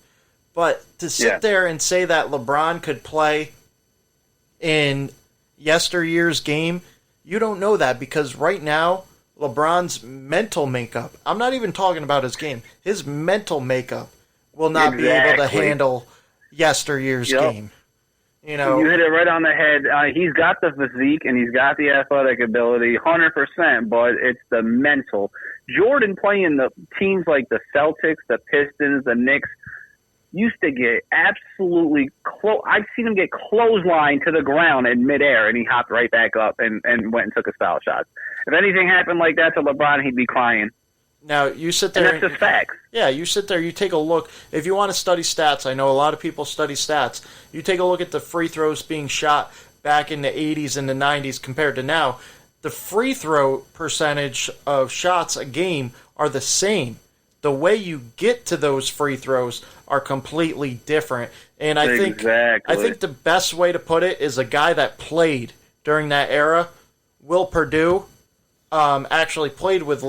Speaker 2: But to sit there and say that LeBron could play in yesteryear's game, you don't know that because right now, LeBron's mental makeup, I'm not even talking about his game, his mental makeup will not be able to handle yesteryear's game. You
Speaker 3: hit it right on the head. He's got the physique and he's got the athletic ability, 100%, but it's the mental. Jordan playing the teams like the Celtics, the Pistons, the Knicks, used to get absolutely close. I've seen him get clotheslined to the ground in midair, and he hopped right back up and went and took his foul shots. If anything happened like that to LeBron, he'd be crying.
Speaker 2: Now, you sit there.
Speaker 3: And that's just facts.
Speaker 2: Yeah, you sit there, you take a look. If you want to study stats, I know a lot of people study stats. You take a look at the free throws being shot back in the 80s and the 90s compared to now. The free throw percentage of shots a game are the same. The way you get to those free throws are completely different. And I think the best way to put it is a guy that played during that era, Will Perdue. actually played with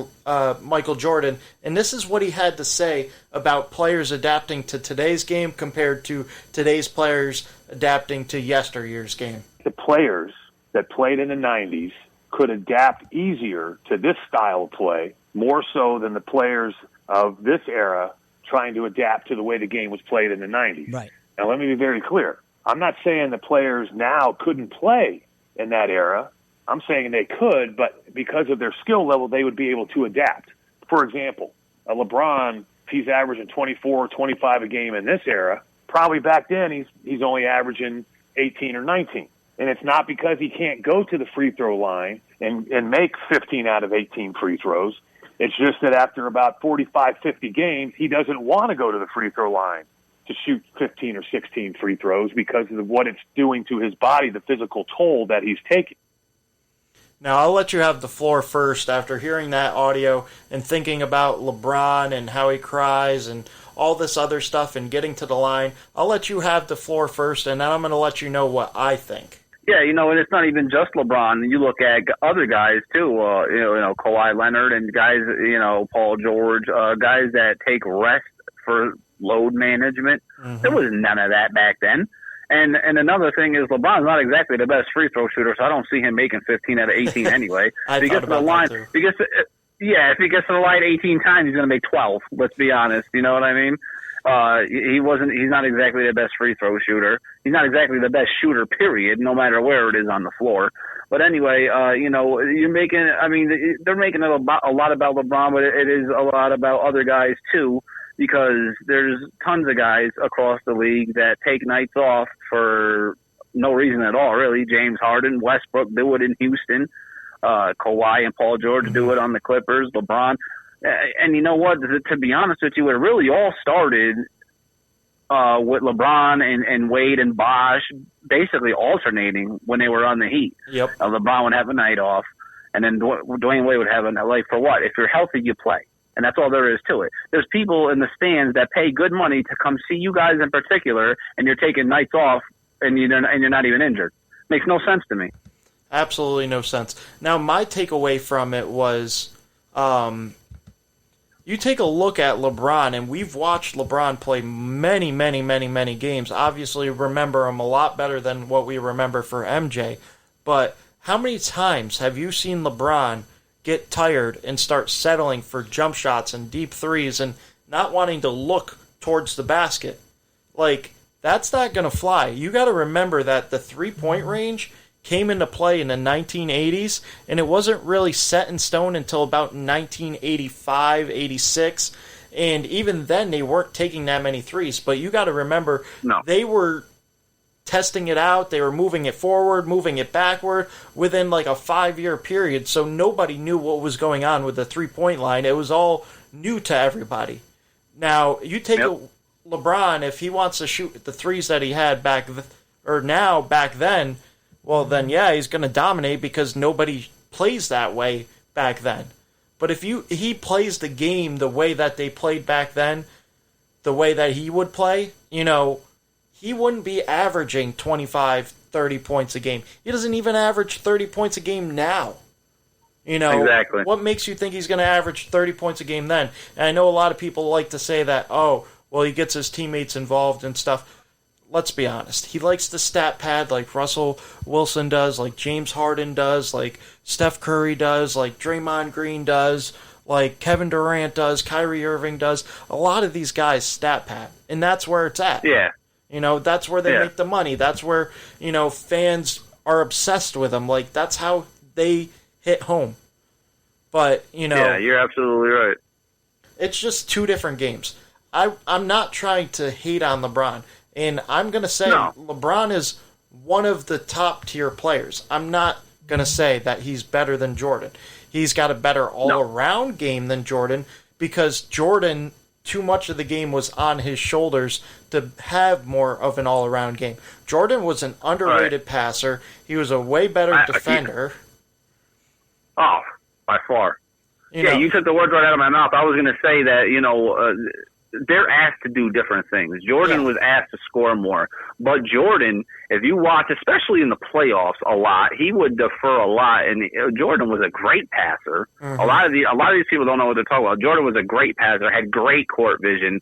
Speaker 2: Michael Jordan, and this is what he had to say about players adapting to today's game compared to today's players adapting to yesteryear's game.
Speaker 6: The players that played in the 90s could adapt easier to this style of play, more so than the players of this era trying to adapt to the way the game was played in the 90s.
Speaker 7: Right.
Speaker 6: Now, let me be very clear. I'm not saying the players now couldn't play in that era. I'm saying they could, but because of their skill level, they would be able to adapt. For example, a LeBron, if he's averaging 24 or 25 a game in this era, probably back then he's only averaging 18 or 19. And it's not because he can't go to the free throw line and make 15 out of 18 free throws. It's just that after about 45, 50 games, he doesn't want to go to the free throw line to shoot 15 or 16 free throws because of what it's doing to his body, the physical toll that he's taking.
Speaker 2: Now, I'll let you have the floor first after hearing that audio and thinking about LeBron and how he cries and all this other stuff and getting to the line. I'll let you have the floor first, and then I'm going to let you know what I think.
Speaker 3: Yeah, and it's not even just LeBron. You look at other guys too. Kawhi Leonard and guys. Paul George. Guys that take rest for load management. Mm-hmm. There was none of that back then. And another thing is LeBron's not exactly the best free throw shooter, so I don't see him making 15 out of 18 anyway.
Speaker 2: I thought about that too.
Speaker 3: If he gets to the line 18 times, he's going to make 12. Let's be honest. You know what I mean? He's not exactly the best free throw shooter. He's not exactly the best shooter, period, no matter where it is on the floor. But anyway, they're making it a lot about LeBron, but it is a lot about other guys too, because there's tons of guys across the league that take nights off for no reason at all, really. James Harden, Westbrook do it in Houston. Kawhi and Paul George do it on the Clippers. LeBron. And you know what? To be honest with you, it really all started with LeBron and Wade and Bosh basically alternating when they were on the Heat.
Speaker 2: Yep.
Speaker 3: LeBron would have a night off, and then Dwayne Wade would have a night. Like, for what? If you're healthy, you play. And that's all there is to it. There's people in the stands that pay good money to come see you guys in particular, and you're taking nights off, and you're not even injured. Makes no sense to me.
Speaker 2: Absolutely no sense. Now, my takeaway from it was, you take a look at LeBron, and we've watched LeBron play many, many, many, many games. Obviously, remember him a lot better than what we remember for MJ. But how many times have you seen LeBron get tired and start settling for jump shots and deep threes and not wanting to look towards the basket? Like, that's not going to fly. You got to remember that the three-point range came into play in the 1980s, and it wasn't really set in stone until about 1985, 86, and even then they weren't taking that many threes. But you got to remember, They were testing it out, they were moving it forward, moving it backward within like a 5-year period, so nobody knew what was going on with the three-point line. It was all new to everybody. Now, you take LeBron, if he wants to shoot the threes that he had back then, well, then, yeah, he's going to dominate because nobody plays that way back then. But if he plays the game the way that they played back then, the way that he would play, he wouldn't be averaging 25, 30 points a game. He doesn't even average 30 points a game now.
Speaker 3: Exactly.
Speaker 2: What makes you think he's going to average 30 points a game then? And I know a lot of people like to say that, he gets his teammates involved and stuff. Let's be honest. He likes the stat pad like Russell Wilson does, like James Harden does, like Steph Curry does, like Draymond Green does, like Kevin Durant does, Kyrie Irving does. A lot of these guys stat pad, and that's where it's at.
Speaker 3: Yeah.
Speaker 2: That's where they make the money. That's where, fans are obsessed with them. Like, that's how they hit home. But,
Speaker 3: Yeah, you're absolutely right.
Speaker 2: It's just two different games. I'm not trying to hate on LeBron. And I'm going to say LeBron is one of the top-tier players. I'm not going to say that he's better than Jordan. He's got a better all-around game than Jordan because Jordan, too much of the game was on his shoulders to have more of an all-around game. Jordan was an underrated passer. He was a way better defender.
Speaker 3: By far. You took the words right out of my mouth. I was going to say that, they're asked to do different things. Jordan was asked to score more, but Jordan, if you watch, especially in the playoffs, a lot, he would defer a lot. And Jordan was a great passer.
Speaker 2: Mm-hmm.
Speaker 3: A lot of these people don't know what they're talking about. Jordan was a great passer, had great court vision.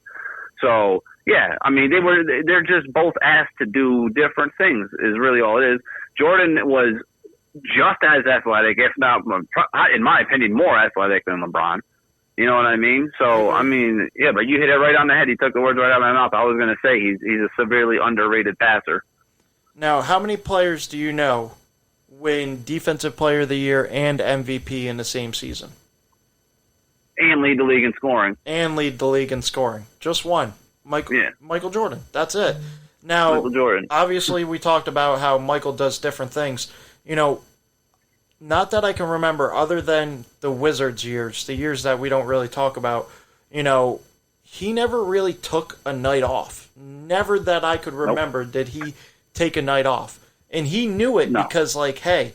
Speaker 3: So yeah, I mean, they're just both asked to do different things. Is really all it is. Jordan was just as athletic, if not, in my opinion, more athletic than LeBron. You know what I mean? So, I mean, yeah, but you hit it right on the head. He took the words right out of my mouth. I was going to say he's a severely underrated passer.
Speaker 2: Now, how many players do you know win Defensive Player of the Year and MVP in the same season?
Speaker 3: And lead the league in scoring.
Speaker 2: And lead the league in scoring. Just one. Michael Jordan. That's it. Now,
Speaker 3: Michael Jordan.
Speaker 2: Obviously, we talked about how Michael does different things. You know, not that I can remember, other than the Wizards years, the years that we don't really talk about, you know, he never really took a night off. Never that I could remember did he take a night off. And he knew it because, like, hey,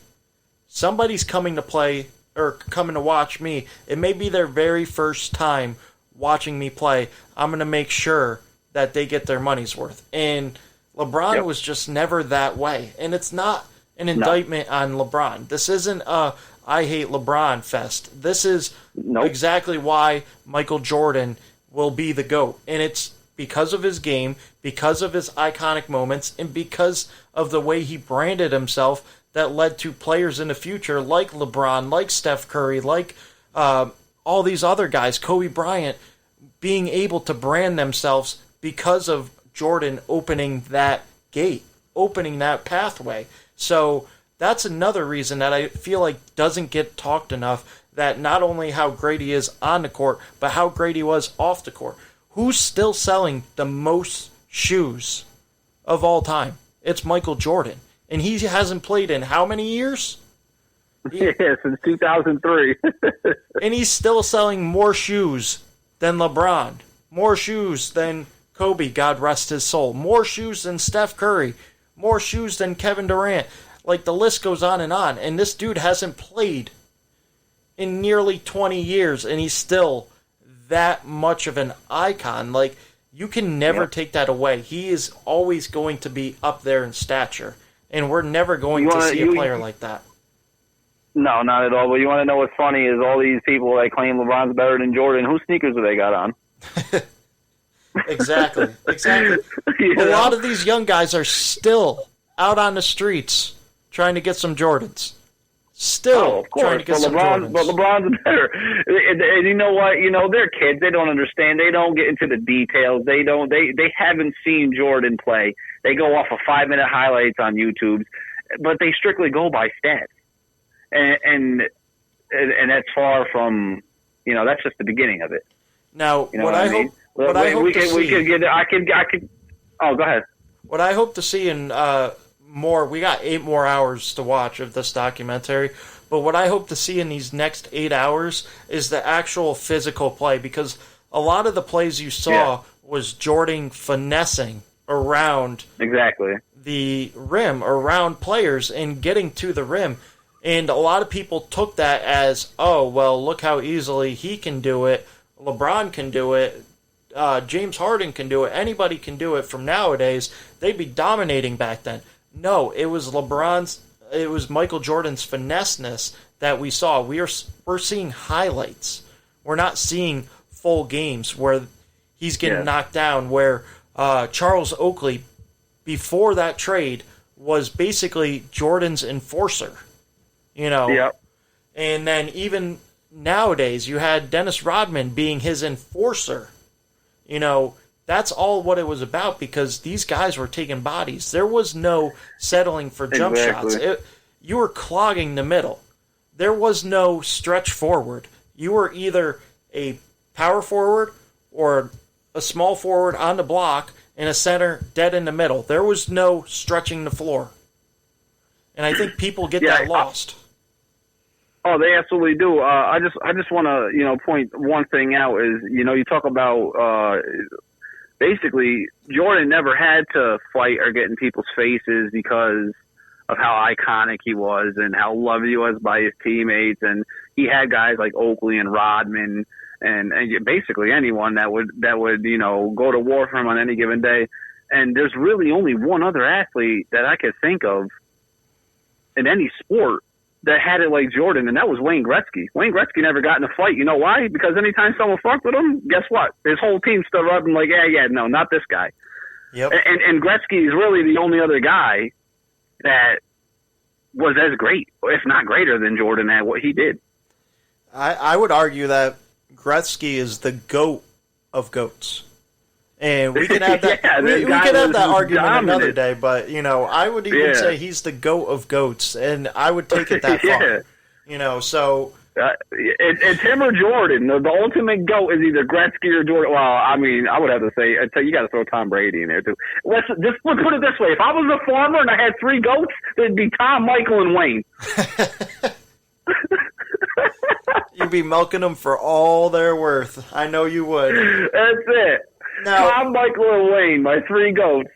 Speaker 2: somebody's coming to play or coming to watch me. It may be their very first time watching me play. I'm going to make sure that they get their money's worth. And LeBron was just never that way. And it's not an indictment on LeBron. This isn't a I hate LeBron fest. This is exactly why Michael Jordan will be the GOAT. And it's because of his game, because of his iconic moments, and because of the way he branded himself that led to players in the future like LeBron, like Steph Curry, like all these other guys, Kobe Bryant, being able to brand themselves because of Jordan opening that gate, opening that pathway. So that's another reason that I feel like doesn't get talked enough, that not only how great he is on the court, but how great he was off the court. Who's still selling the most shoes of all time? It's Michael Jordan. And he hasn't played in how many years?
Speaker 3: Yeah, since 2003.
Speaker 2: And he's still selling more shoes than LeBron, more shoes than Kobe, God rest his soul, more shoes than Steph Curry, more shoes than Kevin Durant. Like, the list goes on. And this dude hasn't played in nearly 20 years, and he's still that much of an icon. Like, you can never take that away. He is always going to be up there in stature, and we're never going to see a player like that.
Speaker 3: No, not at all. But you want to know what's funny is all these people that claim LeBron's better than Jordan, whose sneakers do they got on?
Speaker 2: Exactly. A lot of these young guys are still out on the streets trying to get some Jordans. Still trying to get some Jordans.
Speaker 3: But LeBron's better. And you know what? You know, they're kids. They don't understand. They don't get into the details. They haven't seen Jordan play. They go off of 5-minute highlights on YouTube, but they strictly go by stats. And that's far from, you know, that's just the beginning of it.
Speaker 2: Now,
Speaker 3: you know what I mean?
Speaker 2: Oh,
Speaker 3: go ahead.
Speaker 2: What I hope to see in we got 8 more hours to watch of this documentary, but what I hope to see in these next 8 hours is the actual physical play, because a lot of the plays you saw was Jordan finessing around the rim, around players, and getting to the rim. And a lot of people took that as, oh, well, look how easily he can do it. LeBron can do it. James Harden can do it. Anybody can do it from nowadays. They'd be dominating back then. No, it was Michael Jordan's finesseness that we saw. We're seeing highlights. We're not seeing full games where he's getting knocked down, where Charles Oakley, before that trade, was basically Jordan's enforcer. You know, and then even nowadays, you had Dennis Rodman being his enforcer. You know, that's all what it was about, because these guys were taking bodies. There was no settling for jump shots. You were clogging the middle. There was no stretch forward. You were either a power forward or a small forward on the block and a center dead in the middle. There was no stretching the floor. And I think people get that lost.
Speaker 3: Oh, they absolutely do. I just want to, point one thing out is, you talk about basically Jordan never had to fight or get in people's faces because of how iconic he was and how loved he was by his teammates. And he had guys like Oakley and Rodman basically anyone that would go to war for him on any given day. And there's really only one other athlete that I could think of in any sport that had it like Jordan, and that was Wayne Gretzky. Wayne Gretzky never got in a fight. You know why? Because anytime someone fucked with him, guess what? His whole team stood up and like, no, not this guy.
Speaker 2: Yep.
Speaker 3: And Gretzky is really the only other guy that was as great, if not greater than Jordan at what he did.
Speaker 2: I would argue that Gretzky is the GOAT of GOATs. And we can have that. we can have that argument another day. But I would even say he's the GOAT of GOATs, and I would take it that far. So
Speaker 3: it's him or Jordan. The ultimate GOAT is either Gretzky or Jordan. Well, I mean, I would have to say you got to throw Tom Brady in there too. Let's put it this way: if I was a farmer and I had three goats, it'd be Tom, Michael, and Wayne.
Speaker 2: You'd be milking them for all they're worth. I know you would.
Speaker 3: That's it.
Speaker 2: Now,
Speaker 3: Tom, Michael, and Wayne, my three goats.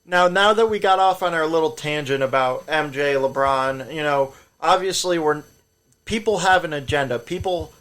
Speaker 2: Now that we got off on our little tangent about MJ, LeBron, obviously people have an agenda. People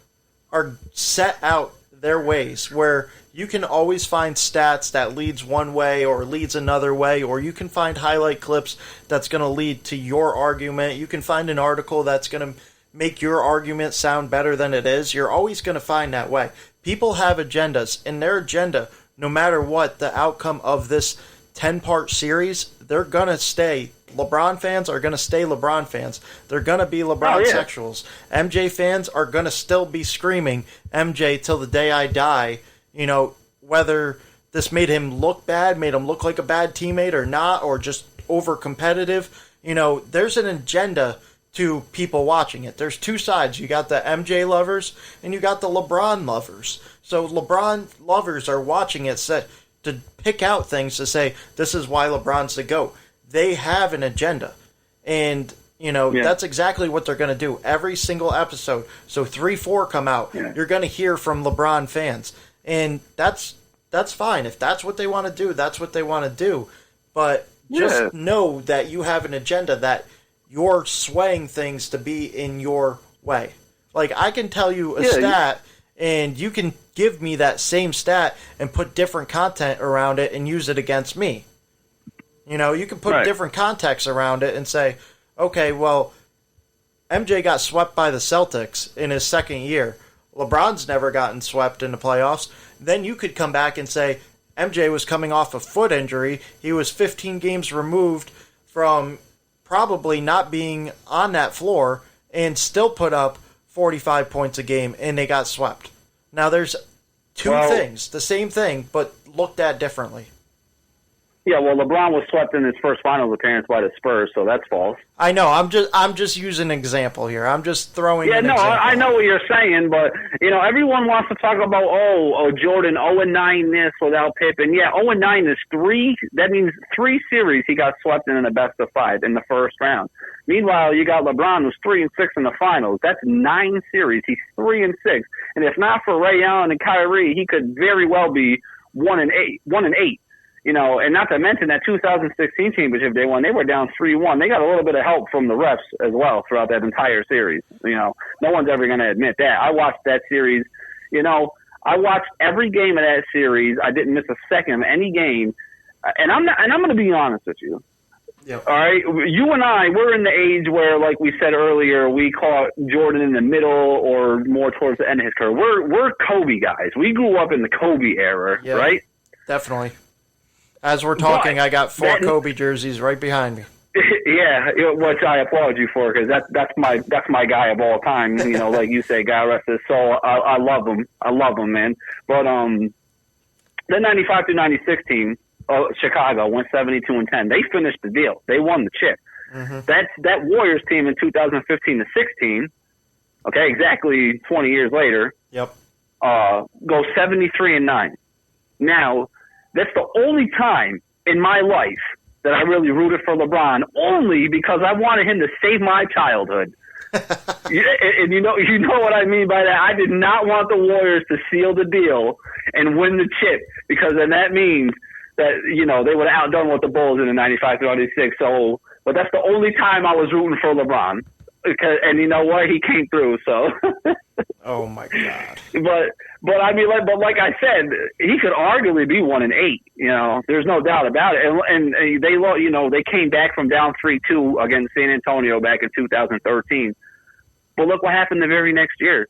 Speaker 2: are set out their ways where you can always find stats that leads one way or leads another way, or you can find highlight clips that's going to lead to your argument. You can find an article that's going to make your argument sound better than it is. You're always going to find that way. People have agendas, and their agenda, no matter what the outcome of this 10-part series, they're going to stay. LeBron fans are going to stay LeBron fans. They're going to be LeBron sexuals. MJ fans are going to still be screaming MJ till the day I die. Whether this made him look bad, made him look like a bad teammate or not, or just over competitive. There's an agenda to people watching it. There's two sides. You got the MJ lovers and you got the LeBron lovers. So LeBron lovers are watching it to pick out things to say, this is why LeBron's the GOAT. They have an agenda. And, that's exactly what they're going to do every single episode. So 3-4 come out. Yeah. You're going to hear from LeBron fans. And that's fine. If that's what they want to do, that's what they want to do. But just know that you have an agenda, that you're swaying things to be in your way. Like, I can tell you a stat, and you can give me that same stat and put different content around it and use it against me. You can put different context around it and say, okay, well, MJ got swept by the Celtics in his second year. LeBron's never gotten swept in the playoffs. Then you could come back and say MJ was coming off a foot injury. He was 15 games removed from probably not being on that floor and still put up 45 points a game, and they got swept. Now, there's two things, the same thing, but looked at differently.
Speaker 3: Yeah, well, LeBron was swept in his first finals appearance by the Spurs, so that's false.
Speaker 2: I know. I'm just using an example here. I'm just throwing. Yeah, no,
Speaker 3: I know what you're saying, but everyone wants to talk about Jordan 0-9 this without Pippen. Yeah, 0-9 is 3. That means 3 series he got swept in the best of 5 in the first round. Meanwhile, you got LeBron who's 3-6 in the finals. That's 9 series. He's 3-6, and if not for Ray Allen and Kyrie, he could very well be 1-8. And not to mention that 2016 championship they won, they were down 3-1. They got a little bit of help from the refs as well throughout that entire series. No one's ever going to admit that. I watched that series. I watched every game of that series. I didn't miss a second of any game. And I'm going to be honest with you.
Speaker 2: Yep.
Speaker 3: All right, you and I, we're in the age where, like we said earlier, we caught Jordan in the middle or more towards the end of his career. We're Kobe guys. We grew up in the Kobe era, right?
Speaker 2: Definitely. As we're talking, I got 4 Kobe jerseys right behind me.
Speaker 3: Yeah, which I applaud you for, because that's my guy of all time. Like you say, God rest his soul. I love him. I love him, man. But the 95 through 96 team, Chicago went 72-10. They finished the deal. They won the chip.
Speaker 2: Mm-hmm.
Speaker 3: That Warriors team in 2015 to 16. Okay, exactly 20 years later.
Speaker 2: Yep.
Speaker 3: Go 73-9. Now, that's the only time in my life that I really rooted for LeBron, only because I wanted him to save my childhood. And you know what I mean by that. I did not want the Warriors to seal the deal and win the chip, because then that means that they would have outdone with the Bulls in the 95-96. So, but that's the only time I was rooting for LeBron. And you know what? He came through. So.
Speaker 2: Oh my God.
Speaker 3: But I mean, like I said, he could arguably be 1-8. You know, there's no doubt about it. And they came back from down 3-2 against San Antonio back in 2013. But look what happened the very next year.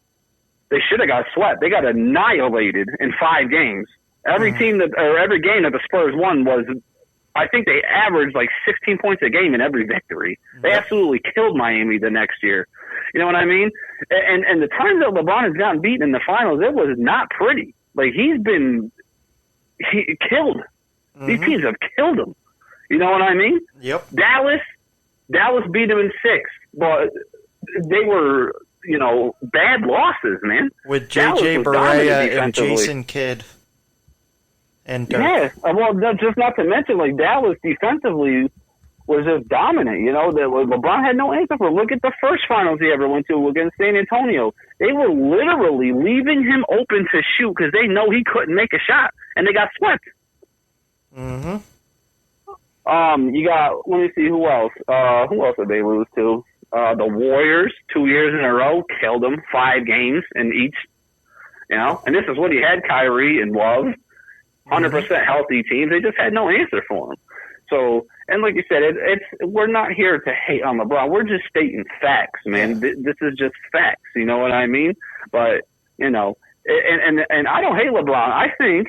Speaker 3: They should have got swept. They got annihilated in 5 games. Every game that the Spurs won was, I think they averaged like 16 points a game in every victory. They absolutely killed Miami the next year. You know what I mean? And the times that LeBron has gotten beaten in the finals, it was not pretty. Like, he killed. These teams have killed him. You know what I mean?
Speaker 2: Yep.
Speaker 3: Dallas beat him in 6, but they were, bad losses, man.
Speaker 2: With J.J. Barea and Jason Kidd. And Dirk.
Speaker 3: Yeah, well, just not to mention, like, Dallas defensively was just dominant. LeBron had no answer for him. Look at the first finals he ever went to against San Antonio. They were literally leaving him open to shoot because they know he couldn't make a shot, and they got swept.
Speaker 2: Mm-hmm.
Speaker 3: You got, let me see, who else? Who else did they lose to? The Warriors, 2 years in a row, killed them, 5 games in each. And this is what he had Kyrie and Love, 100% healthy teams. They just had no answer for him. So, and like you said, we're not here to hate on LeBron. We're just stating facts, man. This is just facts. You know what I mean? But, and I don't hate LeBron. I think,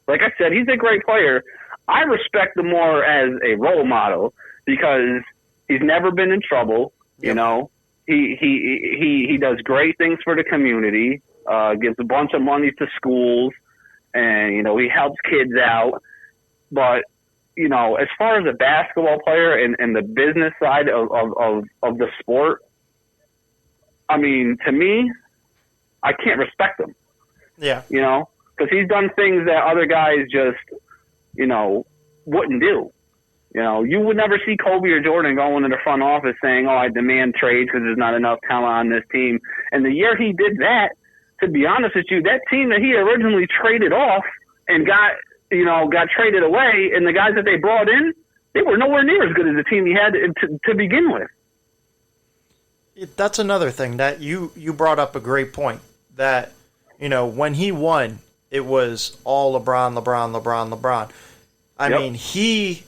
Speaker 3: like I said, he's a great player. I respect him more as a role model because he's never been in trouble. Yep. He does great things for the community, gives a bunch of money to schools, and, he helps kids out. But, as far as a basketball player and the business side of the sport, I mean, to me, I can't respect him.
Speaker 2: Yeah.
Speaker 3: Because he's done things that other guys just, wouldn't do. You would never see Kobe or Jordan going into the front office saying, I demand trades because there's not enough talent on this team. And the year he did that, to be honest with you, that team that he originally traded off and got traded away, and the guys that they brought in, they were nowhere near as good as the team he had to begin with.
Speaker 2: That's another thing that you brought up a great point. That, when he won, it was all LeBron. I mean, he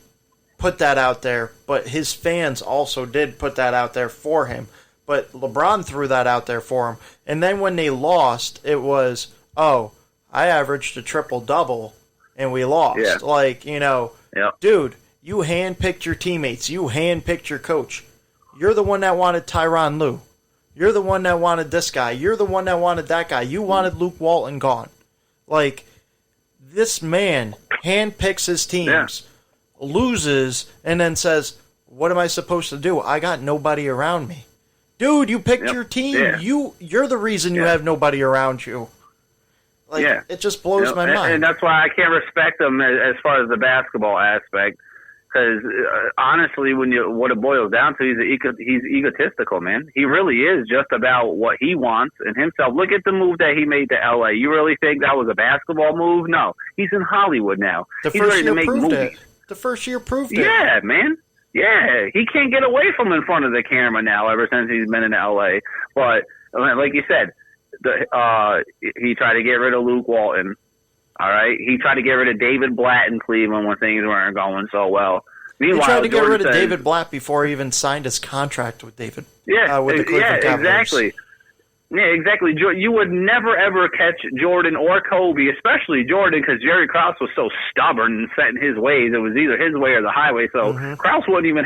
Speaker 2: put that out there, but his fans also did put that out there for him. But LeBron threw that out there for him. And then when they lost, it was, I averaged a triple-double, and we lost.
Speaker 3: Yeah.
Speaker 2: Dude, you handpicked your teammates. You handpicked your coach. You're the one that wanted Tyronn Lue. You're the one that wanted this guy. You're the one that wanted that guy. You wanted Luke Walton gone. This man handpicks his teams, loses, and then says, what am I supposed to do? I got nobody around me. Dude, you picked your team. Yeah. You're the reason you have nobody around you. It just blows my mind.
Speaker 3: And that's why I can't respect him as far as the basketball aspect. Because honestly, what it boils down to, he's egotistical, man. He really is just about what he wants and himself. Look at the move that he made to L.A. You really think that was a basketball move? No. He's in Hollywood now. He's ready to make movies.
Speaker 2: The first year proved it.
Speaker 3: Yeah, man. Yeah, he can't get away from in front of the camera now ever since he's been in L.A. But like you said, he tried to get rid of Luke Walton. All right, he tried to get rid of David Blatt in Cleveland when things weren't going so well. Meanwhile,
Speaker 2: he tried to get rid of David Blatt before he even signed his contract with David. With the Cleveland Cavaliers.
Speaker 3: Exactly. Yeah, exactly. You would never ever catch Jordan or Kobe, especially Jordan, because Jerry Krause was so stubborn and set in his ways. It was either his way or the highway. So Krause wouldn't even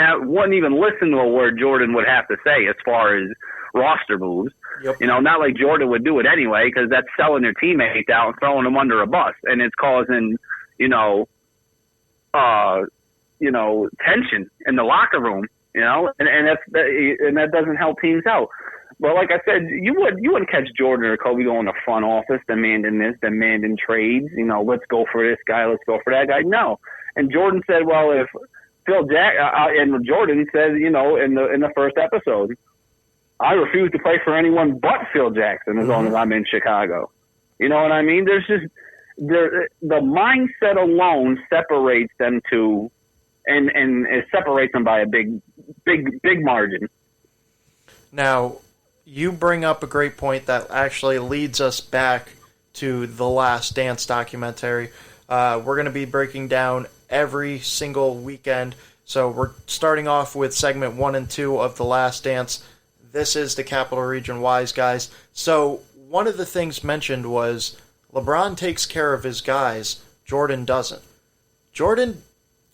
Speaker 3: listen to a word Jordan would have to say as far as roster moves. Yep. Not like Jordan would do it anyway, because that's selling their teammates out and throwing them under a bus, and it's causing, tension in the locker room, and that doesn't help teams out. But like I said, you wouldn't catch Jordan or Kobe going to front office demanding this, demanding trades. Let's go for this guy, let's go for that guy. No. And Jordan said, well, if and Jordan said, in the first episode, I refuse to play for anyone but Phil Jackson as long as I'm in Chicago. You know what I mean? There's just the mindset alone separates them two, and it separates them by a big margin.
Speaker 2: Now, you bring up a great point that actually leads us back to the Last Dance documentary. We're going to be breaking down every single weekend. So we're starting off with segment 1 and 2 of The Last Dance. This is the Capital Region Wise Guys. So one of the things mentioned was LeBron takes care of his guys. Jordan doesn't. Jordan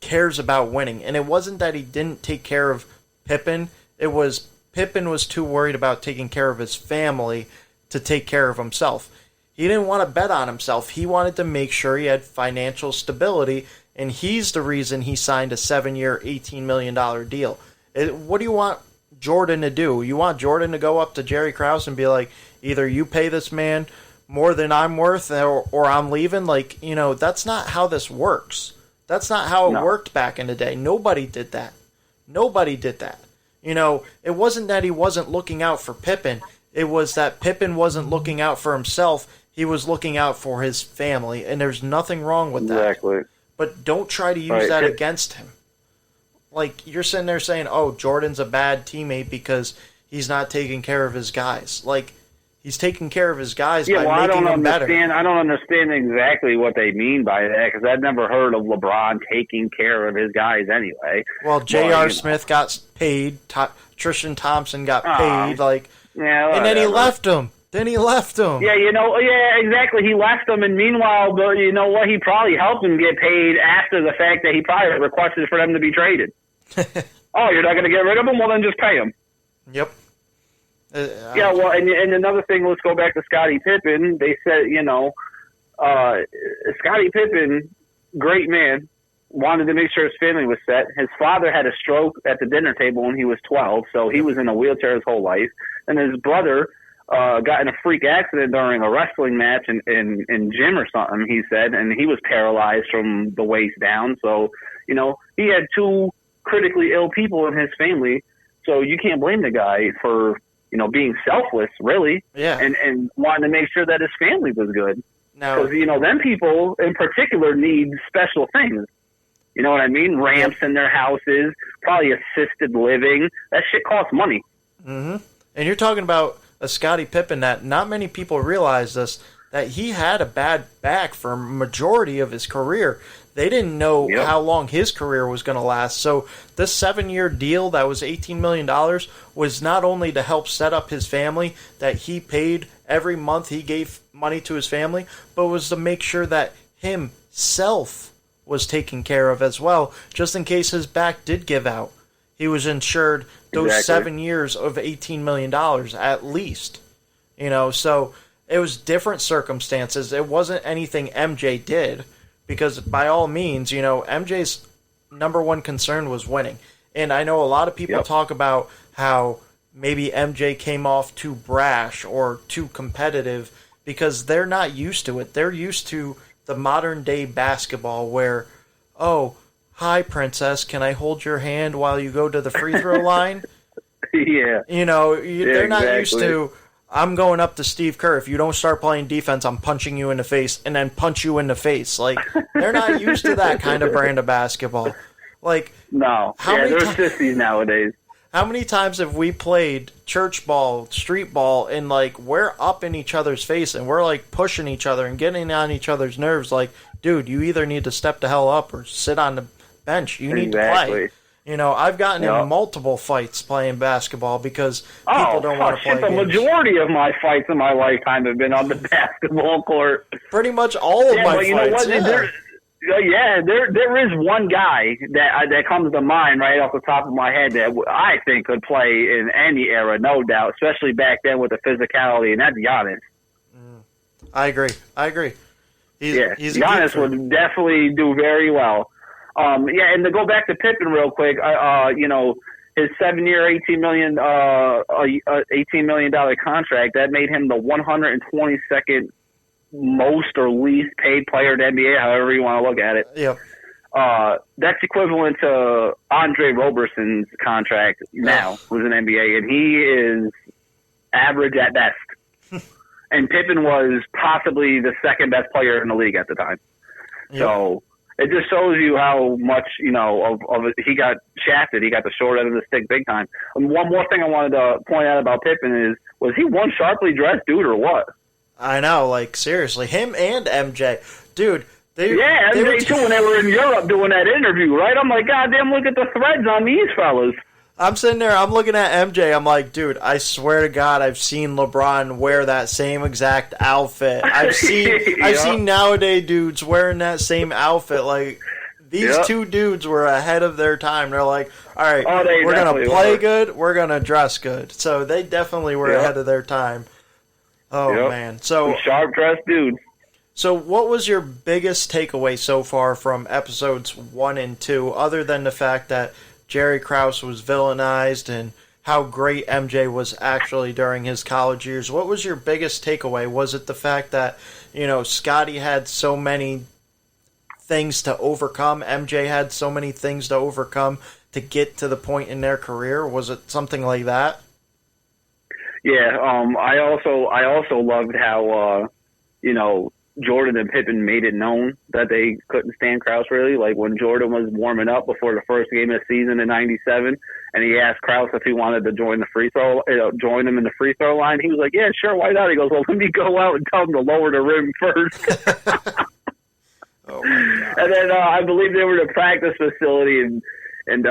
Speaker 2: cares about winning, and it wasn't that he didn't take care of Pippen. It was Pippen was too worried about taking care of his family to take care of himself. He didn't want to bet on himself. He wanted to make sure he had financial stability, and he's the reason he signed a 7-year, $18 million deal. What do you want Jordan to do? You want Jordan to go up to Jerry Krause and be like, either you pay this man more than I'm worth or I'm leaving? Like, that's not how this works. That's not how it worked back in the day. Nobody did that. Nobody did that. It wasn't that he wasn't looking out for Pippen. It was that Pippen wasn't looking out for himself. He was looking out for his family, and there's nothing wrong with that.
Speaker 3: Exactly.
Speaker 2: But don't try to use that against him. Like, you're sitting there saying, oh, Jordan's a bad teammate because he's not taking care of his guys. Like, he's taking care of his guys by making them better.
Speaker 3: I don't understand exactly what they mean by that, because I've never heard of LeBron taking care of his guys anyway.
Speaker 2: Well, J.R. Smith got paid. Tristan Thompson got paid. And then he left him.
Speaker 3: Yeah, exactly. He left them, and meanwhile, you know what? He probably helped them get paid after the fact that he probably requested for them to be traded. Oh, you're not going to get rid of them? Well, then just pay them.
Speaker 2: Yep.
Speaker 3: And another thing, let's go back to Scottie Pippen. They said, Scottie Pippen, great man, wanted to make sure his family was set. His father had a stroke at the dinner table when he was 12, so he was in a wheelchair his whole life. And his brother got in a freak accident during a wrestling match in gym or something, he said, and he was paralyzed from the waist down. So, he had two critically ill people in his family, so you can't blame the guy for, being selfless, really, and wanting to make sure that his family was good. Because, them people in particular need special things. You know what I mean? Ramps in their houses, probably assisted living. That shit costs money.
Speaker 2: Mm-hmm. And you're talking about a Scottie Pippen that not many people realize this, that he had a bad back for a majority of his career. They didn't know how long his career was going to last. So this 7-year deal that was $18 million was not only to help set up his family, that he paid every month, he gave money to his family, but was to make sure that himself was taken care of as well, just in case his back did give out. He was insured those 7 years of $18 million at least. So it was different circumstances. It wasn't anything MJ did, because by all means, MJ's number one concern was winning. And I know a lot of people talk about how maybe MJ came off too brash or too competitive because they're not used to it. They're used to the modern day basketball where, oh, hi, princess, can I hold your hand while you go to the free throw line?
Speaker 3: Yeah.
Speaker 2: They're not used to, I'm going up to Steve Kerr. If you don't start playing defense, I'm punching you in the face and then punch you in the face. Like, they're not used to that kind of brand of basketball. Like,
Speaker 3: no. They're sissies nowadays.
Speaker 2: How many times have we played church ball, street ball, and, we're up in each other's face and we're, pushing each other and getting on each other's nerves. Like, dude, you either need to step the hell up or sit on the bench. You need to play. I've gotten in multiple fights playing basketball because people don't want to play games.
Speaker 3: The majority of my fights in my lifetime have been on the basketball court.
Speaker 2: Pretty much all of my fights.
Speaker 3: There is one guy that comes to mind right off the top of my head that I think could play in any era, no doubt, especially back then with the physicality, and that's Giannis.
Speaker 2: I agree. He's
Speaker 3: Giannis would definitely do very well. And to go back to Pippen real quick, his 7-year, $18 million contract, that made him the 122nd most or least paid player in the NBA, however you want to look at it.
Speaker 2: Yep.
Speaker 3: That's equivalent to Andre Roberson's contract now, who's in NBA, and he is average at best. And Pippen was possibly the second best player in the league at the time. Yep. So it just shows you how much, he got shafted. He got the short end of the stick big time. And one more thing I wanted to point out about Pippen was he one sharply dressed dude or what?
Speaker 2: I know, like, seriously. Him and MJ. Dude, they
Speaker 3: MJ
Speaker 2: were
Speaker 3: too when they were in Europe doing that interview, right? I'm like, God damn, look at the threads on these fellas.
Speaker 2: I'm sitting there, I'm looking at MJ, I'm like, dude, I swear to God, I've seen LeBron wear that same exact outfit. I've seen nowadays dudes wearing that same outfit. Like, these two dudes were ahead of their time. They're like, all right, we're going to play good, we're going to dress good. So they definitely were ahead of their time. Oh, man. So
Speaker 3: sharp dressed dudes.
Speaker 2: So what was your biggest takeaway so far from episodes 1 and 2, other than the fact that Jerry Krause was villainized and how great MJ was actually during his college years? What was your biggest takeaway? Was it the fact that, Scotty had so many things to overcome, MJ had so many things to overcome to get to the point in their career? Was it something like that?
Speaker 3: Yeah, I also loved how Jordan and Pippen made it known that they couldn't stand Krause, really. Like when Jordan was warming up before the first game of the season in '97, and he asked Krause if he wanted to join join him in the free throw line. He was like, "Yeah, sure, why not?" He goes, "Well, let me go out and tell him to lower the rim first."
Speaker 2: Oh my God.
Speaker 3: And then I believe they were in a practice facility, and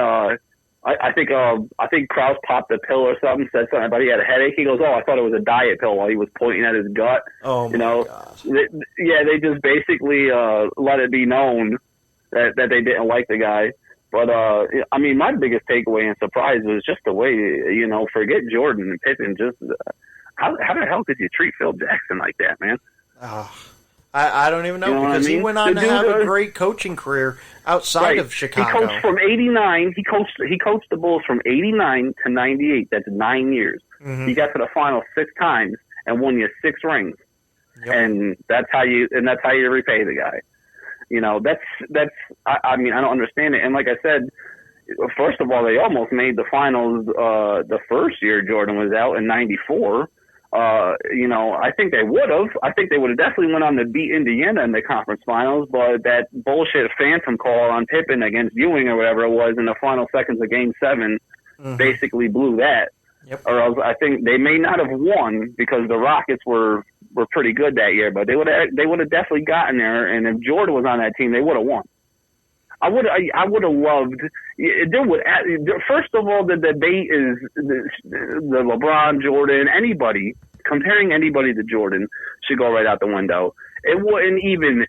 Speaker 3: I think Krause popped a pill or something, said something about he had a headache. He goes, "Oh, I thought it was a diet pill," while he was pointing at his gut.
Speaker 2: Oh my God.
Speaker 3: They just basically let it be known that they didn't like the guy. But I mean, my biggest takeaway and surprise was just the way, forget Jordan and Pippen. Just how the hell could you treat Phil Jackson like that, man?
Speaker 2: I don't even know, because he went on to have a great coaching career outside of Chicago.
Speaker 3: He coached from '89. He coached the Bulls from '89 to '98. That's 9 years.
Speaker 2: Mm-hmm.
Speaker 3: He got to the final 6 times and won you 6 rings.
Speaker 2: Yep.
Speaker 3: And that's how you repay the guy. I mean, I don't understand it. And like I said, first of all, they almost made the finals the first year Jordan was out in '94. I think they would have. I think they would have definitely went on to beat Indiana in the conference finals, but that bullshit phantom call on Pippen against Ewing or whatever it was in the final seconds of Game 7 basically blew that.
Speaker 2: Yep.
Speaker 3: Or else I think they may not have won because the Rockets were pretty good that year, but they would have definitely gotten there. And if Jordan was on that team, they would have won. I would have loved. There would, first of all, the debate is the LeBron, Jordan, anybody comparing anybody to Jordan should go right out the window. It wouldn't even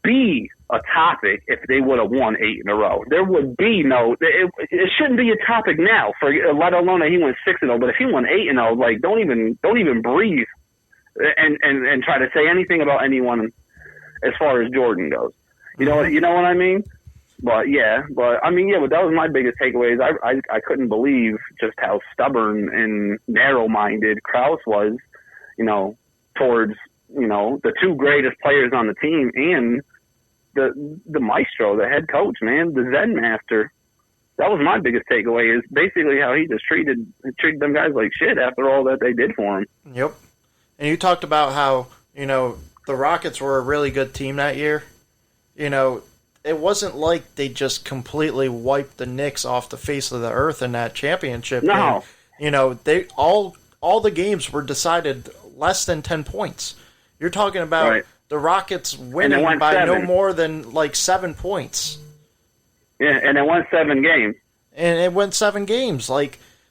Speaker 3: be a topic if they would have won 8 in a row. There would be no. It shouldn't be a topic now, for let alone that he went 6-0. But if he won 8-0, like don't even breathe and try to say anything about anyone as far as Jordan goes. You know what I mean? But that was my biggest takeaways. I couldn't believe just how stubborn and narrow-minded Krause was, towards, the 2 greatest players on the team and the maestro, the head coach, man, the Zen master. That was my biggest takeaway, is basically how he just treated them guys like shit after all that they did for him.
Speaker 2: Yep. And you talked about how, the Rockets were a really good team that year. It wasn't like they just completely wiped the Knicks off the face of the earth in that championship
Speaker 3: No.
Speaker 2: game. They all the games were decided less than 10 points. You're talking about the Rockets winning by
Speaker 3: 7.
Speaker 2: no more than like 7 points.
Speaker 3: Yeah, and they won 7 games.
Speaker 2: And it went 7 games.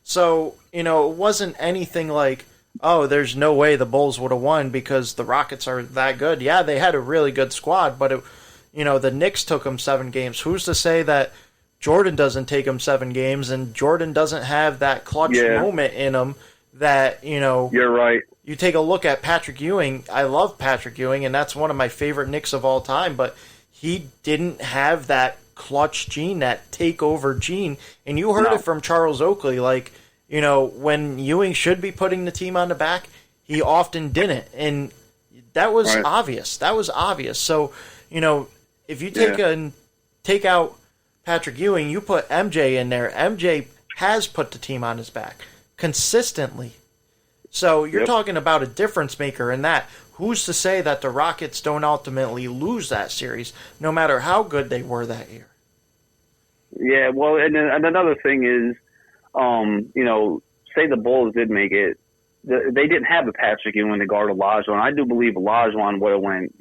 Speaker 2: So, it wasn't anything like, oh, there's no way the Bulls would have won because the Rockets are that good. Yeah, they had a really good squad, but the Knicks took them 7 games. Who's to say that Jordan doesn't take them 7 games and Jordan doesn't have that clutch moment in him that,
Speaker 3: You're right.
Speaker 2: You take a look at Patrick Ewing. I love Patrick Ewing, and that's one of my favorite Knicks of all time, but he didn't have that clutch gene, that takeover gene. And you heard it from Charles Oakley. When Ewing should be putting the team on the back, he often didn't. And that was obvious. That was obvious. So, if you take out Patrick Ewing, you put MJ in there. MJ has put the team on his back consistently. So you're talking about a difference maker in that. Who's to say that the Rockets don't ultimately lose that series, no matter how good they were that year?
Speaker 3: Yeah, well, and another thing is, say the Bulls did make it they didn't have a Patrick Ewing to guard Olajuwon. I do believe Olajuwon would have went,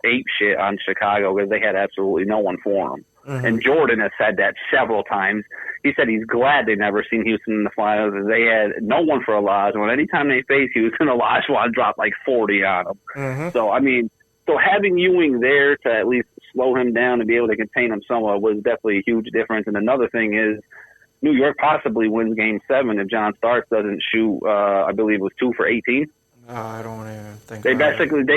Speaker 3: ape shit on Chicago because they had absolutely no one for him. Mm-hmm. And Jordan has said that several times. He said he's glad they never seen Houston in the finals because they had no one for Olajuwon. Anytime they faced Houston, Olajuwon dropped like 40 on him. Mm-hmm. So having Ewing there to at least slow him down and be able to contain him somewhat was definitely a huge difference. And another thing is, New York possibly wins Game 7 if John Starks doesn't shoot. I believe it was 2 for 18.
Speaker 2: I don't even think
Speaker 3: they basically,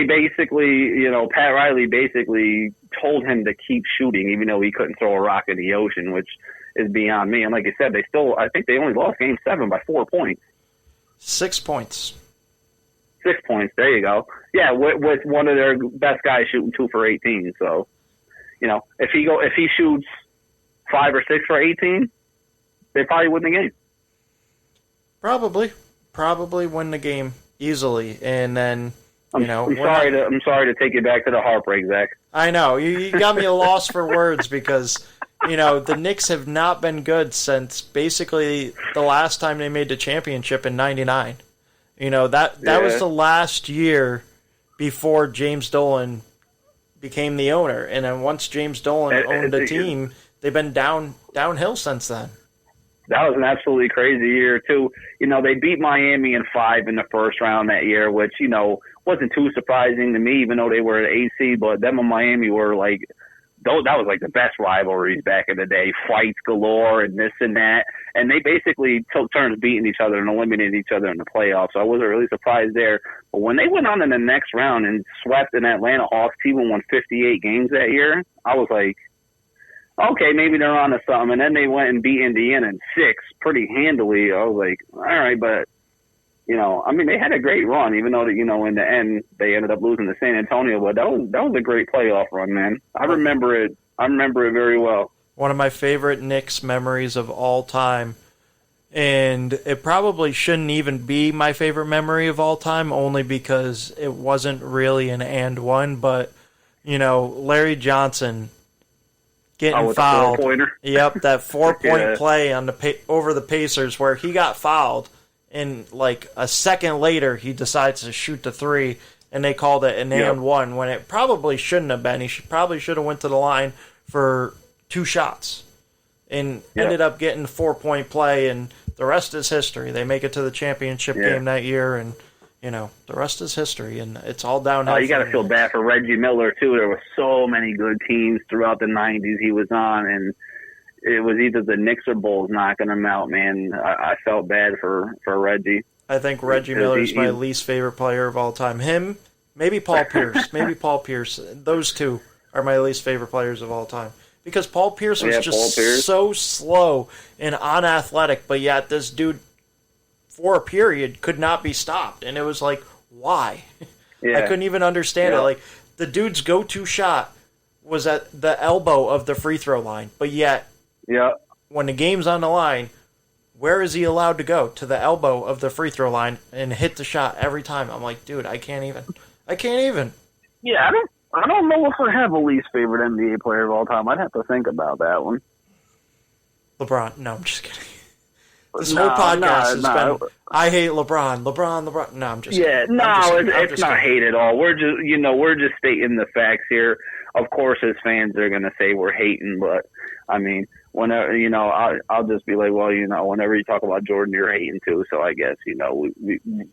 Speaker 3: Pat Riley basically told him to keep shooting, even though he couldn't throw a rock in the ocean, which is beyond me. And like I said, I think they only lost Game 7 by 4 points.
Speaker 2: 6 points.
Speaker 3: 6 points. There you go. Yeah, with one of their best guys shooting 2 for 18. So, if he shoots 5 or 6 for 18. They probably win the game.
Speaker 2: Probably win the game easily, and then
Speaker 3: I'm sorry to take you back to the heartbreak, Zach.
Speaker 2: I know you got me a loss for words because the Knicks have not been good since basically the last time they made the championship in '99. That was the last year before James Dolan became the owner, and then once James Dolan owned the team, they've been downhill since then.
Speaker 3: That was an absolutely crazy year, too. They beat Miami in 5 in the first round that year, which, wasn't too surprising to me, even though they were at AC. But them and Miami were like, that was like the best rivalries back in the day, fights galore and this and that. And they basically took turns beating each other and eliminated each other in the playoffs. So I wasn't really surprised there. But when they went on in the next round and swept an Atlanta Hawks team and won 58 games that year, I was like, okay, maybe they're on to something. And then they went and beat Indiana in 6 pretty handily. I was like, all right, but, they had a great run, even though, in the end they ended up losing to San Antonio. But that was a great playoff run, man. I remember it very well.
Speaker 2: One of my favorite Knicks memories of all time. And it probably shouldn't even be my favorite memory of all time, only because it wasn't really an and one. But, Larry Johnson getting fouled. Yep, that 4-point play on over the Pacers where he got fouled, and like a second later he decides to shoot the 3, and they called it an and one when it probably shouldn't have been. He probably should have went to the line for 2 shots, and ended up getting 4-point play, and the rest is history. They make it to the championship game that year, and the rest is history, and it's all downhill.
Speaker 3: You got to feel bad for Reggie Miller, too. There were so many good teams throughout the 90s he was on, and it was either the Knicks or Bulls knocking him out, man. I felt bad for Reggie.
Speaker 2: I think Reggie Miller is my least favorite player of all time. Him, maybe Paul Pierce. Those two are my least favorite players of all time. Because Paul Pierce was so slow and unathletic, but yet this dude, for a period, could not be stopped. And it was like, why? I couldn't even understand it. Like, the dude's go-to shot was at the elbow of the free throw line. But yet, when the game's on the line, where is he allowed to go? To the elbow of the free throw line and hit the shot every time. I'm like, dude, I can't even.
Speaker 3: Yeah, I don't know if I have a least favorite NBA player of all time. I'd have to think about that one.
Speaker 2: LeBron. No, I'm just kidding. This whole podcast has been, I hate LeBron. No, I'm just kidding.
Speaker 3: It's not hate at all. We're just stating the facts here. Of course, as fans, they're going to say we're hating, but whenever, I'll just be like, well, whenever you talk about Jordan, you're hating too. So I guess,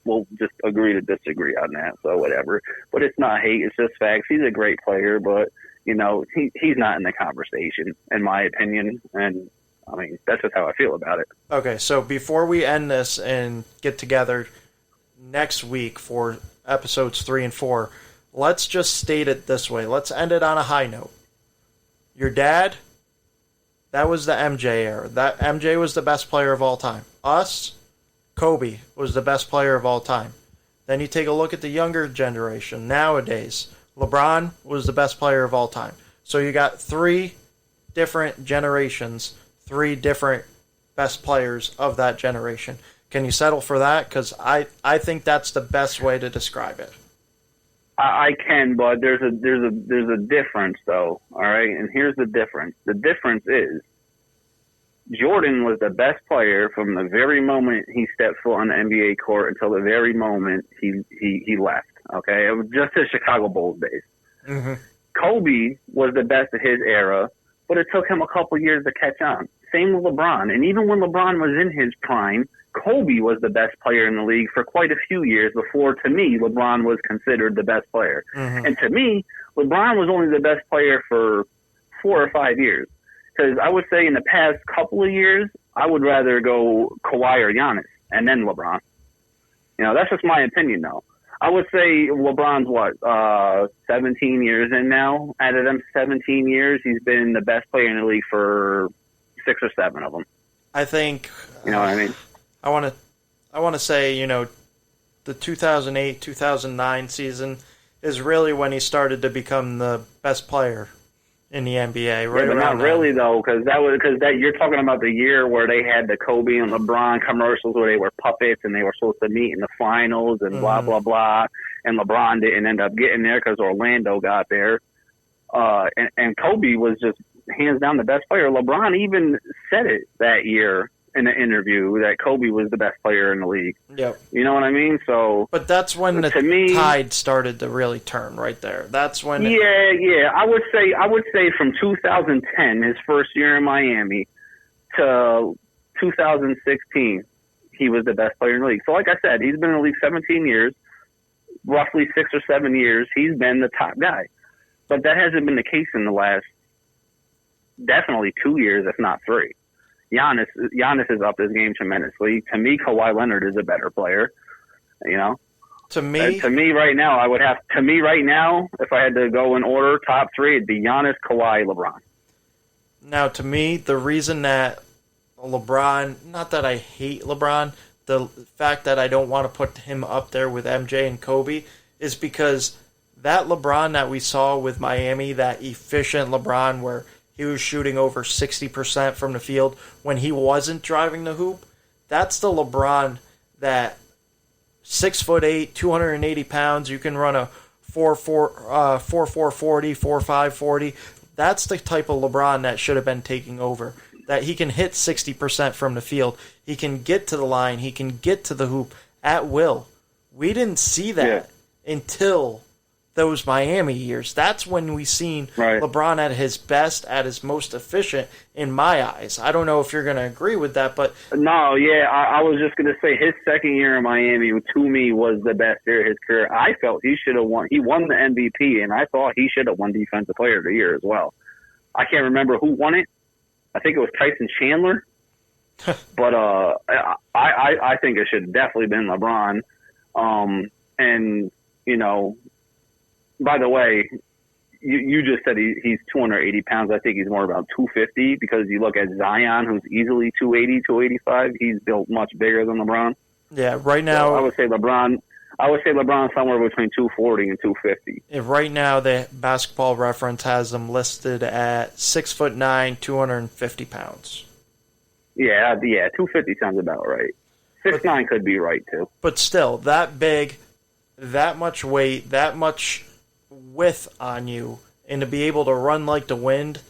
Speaker 3: we'll just agree to disagree on that. So whatever. But it's not hate. It's just facts. He's a great player, but, he's not in the conversation, in my opinion. And, that's just how I feel about it.
Speaker 2: Okay, so before we end this and get together next week for episodes 3 and 4, let's just state it this way. Let's end it on a high note. Your dad, that was the MJ era. That MJ was the best player of all time. Us, Kobe was the best player of all time. Then you take a look at the younger generation. Nowadays, LeBron was the best player of all time. So you got 3 different generations, 3 different best players of that generation. Can you settle for that? Because I think that's the best way to describe it.
Speaker 3: I can, but there's a difference, though. All right, and here's the difference. The difference is Jordan was the best player from the very moment he stepped foot on the NBA court until the very moment he left. Okay, it was just his Chicago Bulls days.
Speaker 2: Mm-hmm.
Speaker 3: Kobe was the best of his era, but it took him a couple years to catch on. Same with LeBron. And even when LeBron was in his prime, Kobe was the best player in the league for quite a few years before, to me, LeBron was considered the best player.
Speaker 2: Mm-hmm.
Speaker 3: And to me, LeBron was only the best player for 4 or 5 years. Because I would say in the past couple of years, I would rather go Kawhi or Giannis and then LeBron. That's just my opinion, though. I would say LeBron's 17 years in now. Out of them 17 years, he's been the best player in the league for 6 or 7 of them.
Speaker 2: I think.
Speaker 3: You know what I mean?
Speaker 2: I want to say, the 2008-2009 season is really when he started to become the best player in the NBA. Right,
Speaker 3: yeah, but not really though, because you're talking about the year where they had the Kobe and LeBron commercials where they were puppets and they were supposed to meet in the finals and blah blah blah, and LeBron didn't end up getting there because Orlando got there. And Kobe was just hands down the best player. LeBron even said it that year in an interview that Kobe was the best player in the league.
Speaker 2: Yep.
Speaker 3: You know what I mean? So,
Speaker 2: but that's when the tide started to really turn right there. That's when.
Speaker 3: Yeah. I would say from 2010, his first year in Miami, to 2016, he was the best player in the league. So, like I said, he's been in the league 17 years, roughly 6 or 7 years. He's been the top guy, but that hasn't been the case in the last definitely 2 years, if not 3. Giannis has upped his game tremendously. To me, Kawhi Leonard is a better player. To me right now, if I had to go in order, top 3, it'd be Giannis, Kawhi, LeBron.
Speaker 2: Now, to me, the reason that LeBron, not that I hate LeBron, the fact that I don't want to put him up there with MJ and Kobe is because that LeBron that we saw with Miami, that efficient LeBron where he was shooting over 60% from the field when he wasn't driving the hoop. That's the LeBron that 6'8", 280 pounds. You can run a 4.40, 4.540. That's the type of LeBron that should have been taking over. That he can hit 60% from the field. He can get to the line. He can get to the hoop at will. We didn't see that until those Miami years. That's when we seen LeBron at his best, at his most efficient, in my eyes. I don't know if you're going to agree with that, but...
Speaker 3: No, yeah, I was just going to say his second year in Miami, to me, was the best year of his career. I felt he should have won. He won the MVP, and I thought he should have won Defensive Player of the Year as well. I can't remember who won it. I think it was Tyson Chandler. But I think it should have definitely been LeBron. And, by the way, you just said he's 280 pounds. I think he's more about 250 because you look at Zion, who's easily 280, 285. He's built much bigger than LeBron.
Speaker 2: Yeah, right now...
Speaker 3: So I would say LeBron somewhere between 240 and 250.
Speaker 2: Right now, the Basketball Reference has him listed at 6'9", 250 pounds.
Speaker 3: Yeah, 250 sounds about right. 6'9" could be right, too.
Speaker 2: But still, that big, that much weight, that much width on you, and to be able to run like the wind,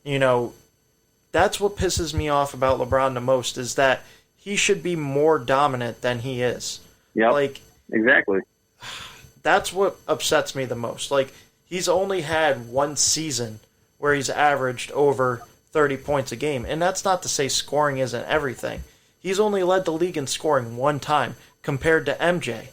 Speaker 2: that's what pisses me off about LeBron the most, is that he should be more dominant than he is.
Speaker 3: Yeah, exactly.
Speaker 2: That's what upsets me the most. He's only had one season where he's averaged over 30 points a game, and that's not to say scoring isn't everything. He's only led the league in scoring one time, compared to MJ,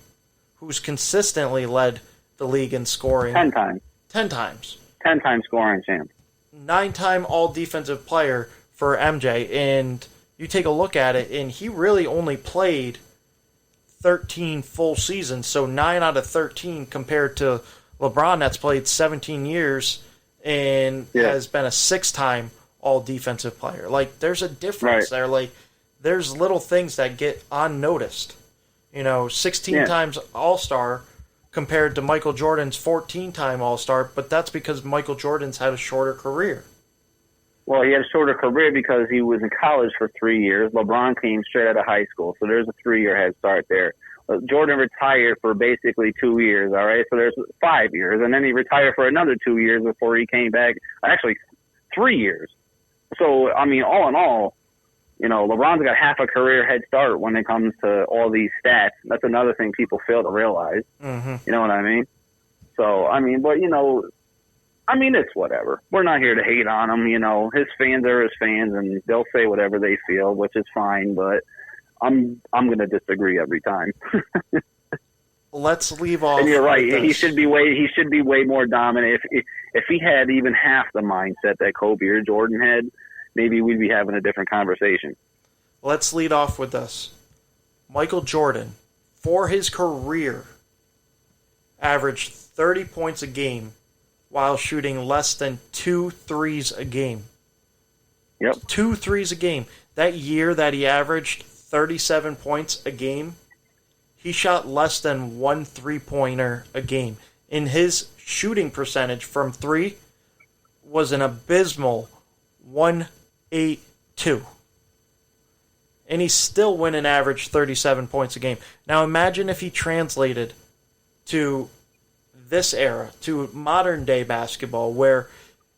Speaker 2: who's consistently led the league in scoring
Speaker 3: 10 times.
Speaker 2: 10 times.
Speaker 3: 10 times scoring champ.
Speaker 2: 9-time all-defensive player for MJ, and you take a look at it, and he really only played 13 full seasons, so 9 out of 13 compared to LeBron that's played 17 years and has been a 6-time all-defensive player. There's a difference there. There's little things that get unnoticed. 16 times all-star compared to Michael Jordan's 14-time all-star, but that's because Michael Jordan's had a shorter career.
Speaker 3: Well, he had a shorter career because he was in college for 3 years. LeBron came straight out of high school, so there's a 3-year head start there. Jordan retired for basically 2 years, all right? So there's 5 years, and then he retired for another 2 years before he came back. Actually, 3 years. So, all in all, LeBron's got half a career head start when it comes to all these stats. That's another thing people fail to realize.
Speaker 2: Mm-hmm.
Speaker 3: You know what I mean? So, it's whatever. We're not here to hate on him. His fans are his fans, and they'll say whatever they feel, which is fine. But I'm going to disagree every time.
Speaker 2: Let's leave off.
Speaker 3: And you're right.
Speaker 2: With
Speaker 3: He
Speaker 2: this.
Speaker 3: should be way more dominant. If he had even half the mindset that Kobe or Jordan had, maybe we'd be having a different conversation.
Speaker 2: Let's lead off with this. Michael Jordan, for his career, averaged 30 points a game while shooting less than 2 threes a game.
Speaker 3: Yep.
Speaker 2: 2 threes a game. That year that he averaged 37 points a game, he shot less than 1 3-pointer a game. And his shooting percentage from 3 was an abysmal 182. And he still went and averaged 37 points a game. Now imagine if he translated to this era, to modern day basketball, where,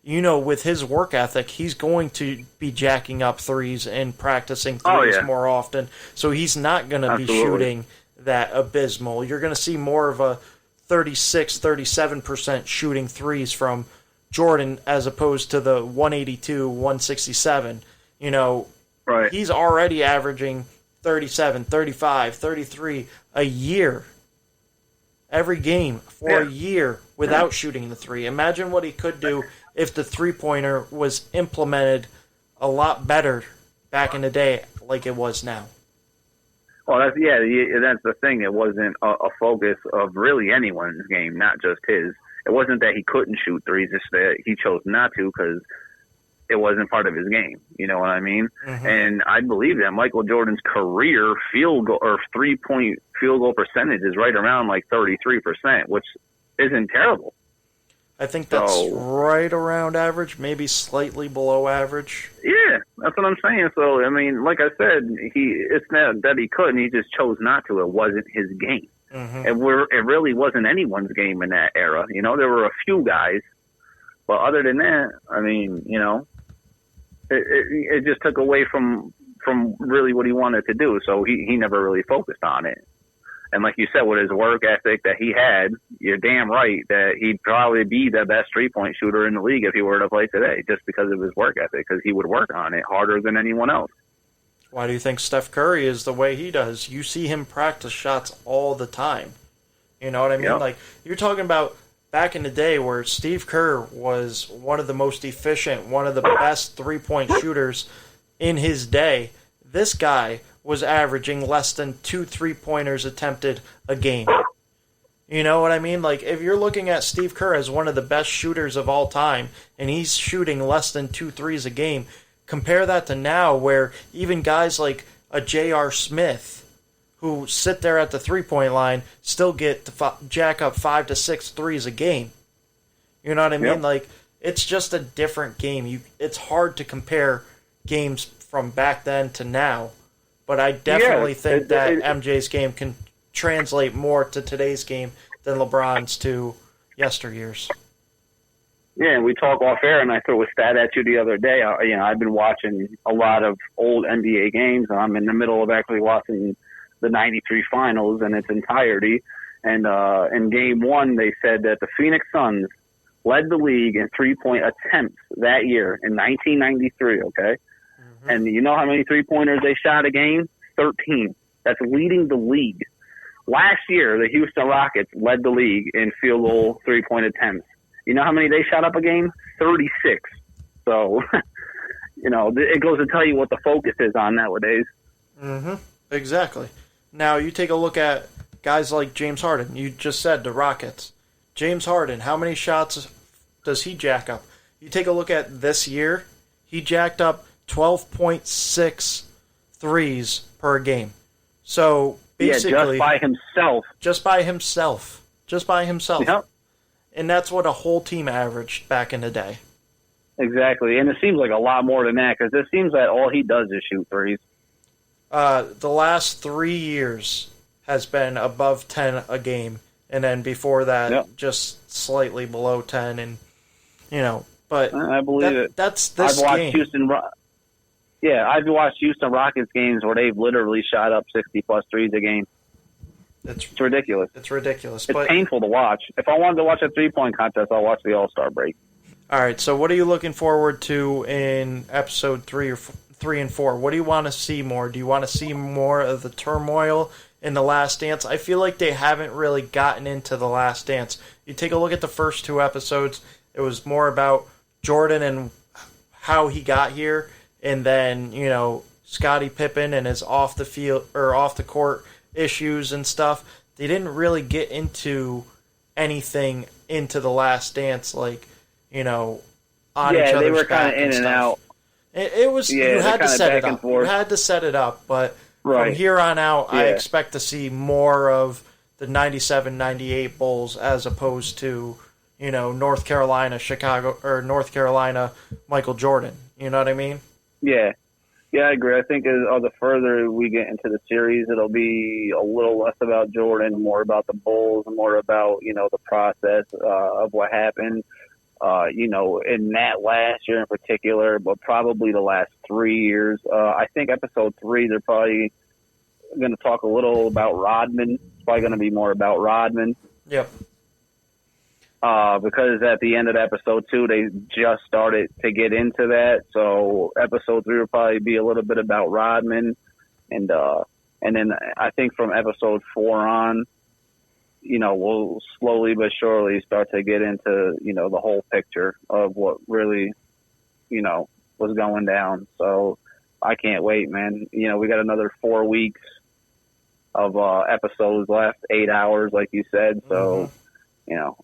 Speaker 2: with his work ethic, he's going to be jacking up threes and practicing threes more often. So he's not going to be shooting that abysmal. You're going to see more of a 36, 37% shooting threes from Jordan as opposed to the 182, 167.
Speaker 3: Right.
Speaker 2: He's already averaging 37, 35, 33 a year. Every game for a year without shooting the 3. Imagine what he could do if the 3-pointer was implemented a lot better back in the day like it was now.
Speaker 3: Well, that's the thing. It wasn't a focus of really anyone's game, not just his. It wasn't that he couldn't shoot threes; it's that he chose not to because it wasn't part of his game. You know what I mean?
Speaker 2: Mm-hmm.
Speaker 3: And I believe that Michael Jordan's career field goal or 3-point field goal percentage is right around like 33%, which isn't terrible.
Speaker 2: I think that's right around average, maybe slightly below average.
Speaker 3: Yeah, that's what I'm saying. So, like I said, it's not that he couldn't. He just chose not to. It wasn't his game.
Speaker 2: Mm-hmm.
Speaker 3: It really wasn't anyone's game in that era. There were a few guys. But other than that, it just took away from really what he wanted to do. So he never really focused on it. And like you said, with his work ethic that he had, you're damn right that he'd probably be the best 3-point shooter in the league if he were to play today, just because of his work ethic, because he would work on it harder than anyone else.
Speaker 2: Why do you think Steph Curry is the way he does? You see him practice shots all the time. You know what I mean?
Speaker 3: Yep.
Speaker 2: Like, you're talking about back in the day where Steve Kerr was one of the most efficient, one of the best 3-point shooters in his day. This guy was averaging less than 2 3-pointers attempted a game. You know what I mean? Like, if you're looking at Steve Kerr as one of the best shooters of all time, and he's shooting less than 2 threes a game, compare that to now where even guys like a J.R. Smith, who sit there at the 3-point line, still get to jack up 5 to 6 threes a game. You know what I mean?
Speaker 3: Yep.
Speaker 2: Like, it's just a different game. It's hard to compare games from back then to now. But I definitely think that MJ's game can translate more to today's game than LeBron's to yesteryear's.
Speaker 3: Yeah, and we talk off air, and I threw a stat at you the other day. I've been watching a lot of old NBA games, and I'm in the middle of actually watching the '93 finals in its entirety. And in Game 1, they said that the Phoenix Suns led the league in 3-point attempts that year in 1993, okay? Mm-hmm. And you know how many 3-pointers they shot a game? 13. That's leading the league. Last year, the Houston Rockets led the league in field goal 3-point attempts. You know how many they shot up a game? 36. So, it goes to tell you what the focus is on nowadays.
Speaker 2: Mm-hmm. Exactly. Now, you take a look at guys like James Harden. You just said the Rockets. James Harden, how many shots does he jack up? You take a look at this year, he jacked up 12.6 threes per game. So, basically...
Speaker 3: just by himself.
Speaker 2: Just by himself.
Speaker 3: Yep.
Speaker 2: And that's what a whole team averaged back in the day.
Speaker 3: Exactly. And it seems like a lot more than that, because it seems that all he does is shoot threes.
Speaker 2: The last 3 years has been above 10 a game. And then before that, just slightly below 10. And, but
Speaker 3: I believe it.
Speaker 2: That's this
Speaker 3: I've watched
Speaker 2: game.
Speaker 3: Houston. Yeah, I've watched Houston Rockets games where they've literally shot up 60-plus threes a game. It's ridiculous.
Speaker 2: It's ridiculous.
Speaker 3: It's painful to watch. If I wanted to watch a three-point contest, I'll watch the All-Star break.
Speaker 2: All right, so what are you looking forward to in episode 3 and 4? What do you want to see more? Do you want to see more of the turmoil in The Last Dance? I feel like they haven't really gotten into The Last Dance. You take a look at the first 2 episodes, it was more about Jordan and how he got here, and then, Scottie Pippen and his off the field or off the court issues and stuff. They didn't really get into anything into The Last Dance, like, on each other's
Speaker 3: they were
Speaker 2: kind of
Speaker 3: in and out.
Speaker 2: It was, you had to set it up. You had to set it up, but from here on out, I expect to see more of the 97-98 Bulls as opposed to, North Carolina, Chicago, or North Carolina, Michael Jordan. You know what I mean?
Speaker 3: Yeah. Yeah, I agree. I think the further we get into the series, it'll be a little less about Jordan, more about the Bulls, more about, the process of what happened, in that last year in particular, but probably the last 3 years. I think episode 3, they're probably going to talk a little about Rodman. It's probably going to be more about Rodman.
Speaker 2: Yep.
Speaker 3: Because at the end of episode 2, they just started to get into that. So episode 3 will probably be a little bit about Rodman. And then I think from episode 4 on, we'll slowly but surely start to get into, the whole picture of what really, was going down. So I can't wait, man. We got another 4 weeks of episodes left, 8 hours, like you said. So,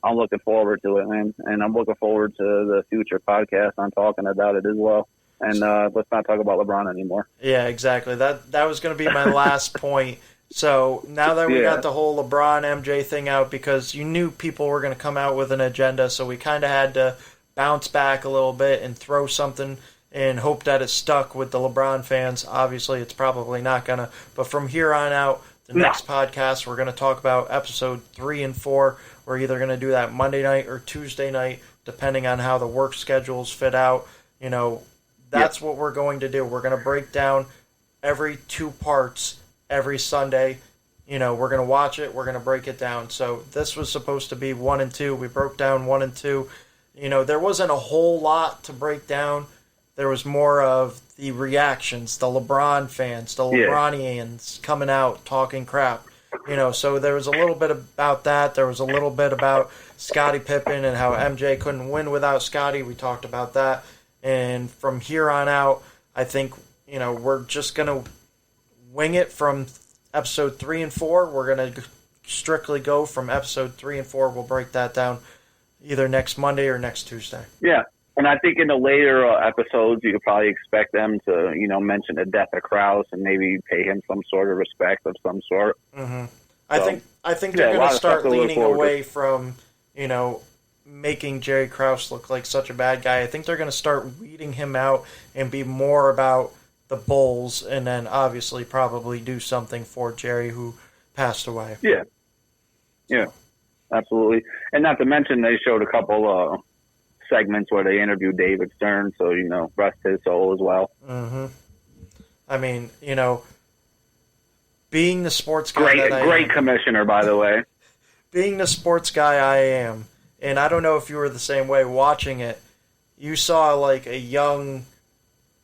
Speaker 3: I'm looking forward to it, man. And I'm looking forward to the future podcast on talking about it as well. And let's not talk about LeBron anymore.
Speaker 2: Yeah, exactly. That was going to be my last point. So now that we got the whole LeBron MJ thing out, because you knew people were going to come out with an agenda, so we kind of had to bounce back a little bit and throw something and hope that it stuck with the LeBron fans. Obviously, it's probably not going to. But from here on out, the next podcast, we're going to talk about episode 3 and 4. We're either going to do that Monday night or Tuesday night, depending on how the work schedules fit out. That's what we're going to do. We're going to break down every 2 parts every Sunday. We're going to watch it. We're going to break it down. So this was supposed to be 1 and 2. We broke down 1 and 2. There wasn't a whole lot to break down. There was more of the reactions, the LeBron fans, the LeBronians coming out talking crap. So there was a little bit about that. There was a little bit about Scottie Pippen and how MJ couldn't win without Scottie. We talked about that. And from here on out, I think, we're just going to wing it from episode 3 and 4. We're going to strictly go from episode 3 and 4. We'll break that down either next Monday or next Tuesday.
Speaker 3: Yeah. And I think in the later episodes, you could probably expect them to, mention the death of Krause and maybe pay him some sort of respect of some sort.
Speaker 2: Mm-hmm. I think they're going to start leaning away from, making Jerry Krause look like such a bad guy. I think they're going to start weeding him out and be more about the Bulls, and then obviously probably do something for Jerry, who passed away.
Speaker 3: Yeah, absolutely. And not to mention, they showed a couple segments where they interviewed David Stern, so, rest his soul as well.
Speaker 2: Mm-hmm. I mean, being the sports guy
Speaker 3: great commissioner, by the way.
Speaker 2: Being the sports guy I am, and I don't know if you were the same way watching it, you saw like a young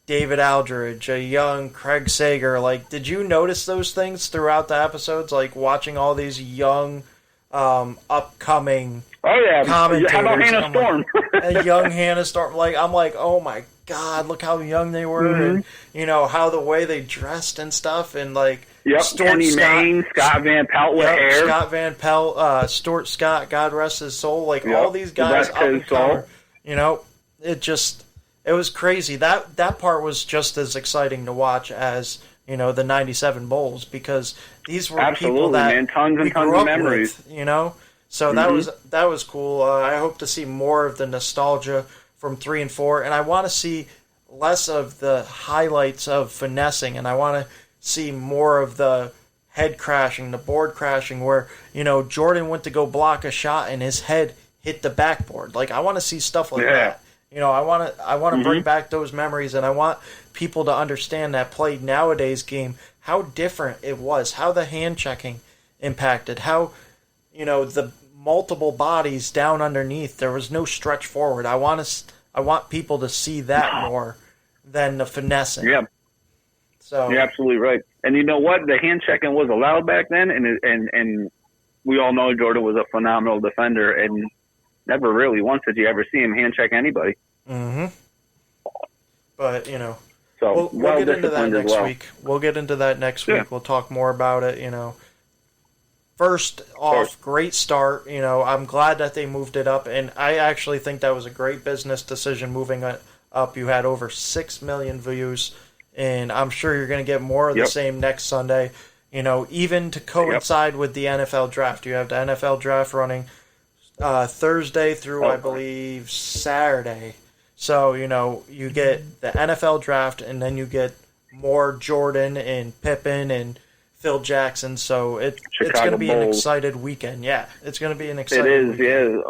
Speaker 2: David Aldridge, a young Craig Sager. Like, did you notice those things throughout the episodes? Like, watching all these young, upcoming commentators.
Speaker 3: How about Hannah Storm?
Speaker 2: A young Hannah Storm. Like, I'm like, oh my God, look how young they were, and how the way they dressed and stuff, and like.
Speaker 3: Penny Mayne, Scott Van Pelt with hair.
Speaker 2: Scott Van Pelt, Stuart Scott, God rest his soul. Like, all these guys up and coming. It was crazy. That part was just as exciting to watch as, the 97 Bulls, because these were people that
Speaker 3: man. Tons and tons of memories.
Speaker 2: With, So that was cool. I hope to see more of the nostalgia from 3 and 4, and I want to see less of the highlights of finessing, and I want to see more of the head crashing, the board crashing, where, Jordan went to go block a shot and his head hit the backboard. Like, I want to see stuff like that. You know, I want to bring back those memories, and I want people to understand that played nowadays game, how different it was, how the hand checking impacted, how, you know, the multiple bodies down underneath. There was no stretch forward. I want people to see that more than the finessing.
Speaker 3: Yeah.
Speaker 2: So
Speaker 3: you're absolutely right. And you know what? The hand checking was allowed back then, and we all know Jordan was a phenomenal defender, and never really once did you ever see him hand check anybody.
Speaker 2: Mm-hmm. But, you know,
Speaker 3: so
Speaker 2: we'll get into that next
Speaker 3: well.
Speaker 2: week. We'll get into that next week. We'll talk more about it, you know. First off, great start. You know, I'm glad that they moved it up, and I actually think that was a great business decision moving it up. You had over 6 million views, and I'm sure you're going to get more of the same next Sunday. You know, even to coincide with the NFL draft. You have the NFL draft running Thursday through, I believe, Saturday. So, you know, you get the NFL draft, and then you get more Jordan and Pippen and Phil Jackson. So it's going to be an excited weekend. Yeah, it's going to be an exciting weekend.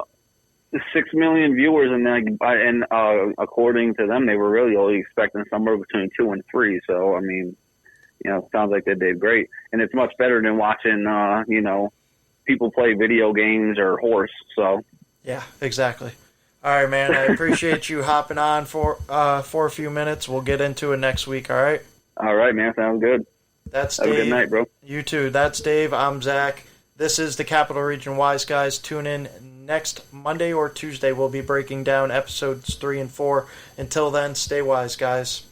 Speaker 3: 6 million viewers, and according to them, they were really only expecting somewhere between 2 and 3. So, I mean, you know, it sounds like they did great. And it's much better than watching, you know, people play video games or horse. So,
Speaker 2: yeah, exactly. All right, man. I appreciate you hopping on for a few minutes. We'll get into it next week. All right.
Speaker 3: All right, man. Sounds good.
Speaker 2: That's
Speaker 3: Have
Speaker 2: Dave.
Speaker 3: a good night, bro.
Speaker 2: You too. That's Dave. I'm Zach. This is the Capital Region Wise Guys. Tune in next Monday or Tuesday. We'll be breaking down episodes 3 and 4. Until then, stay wise, guys.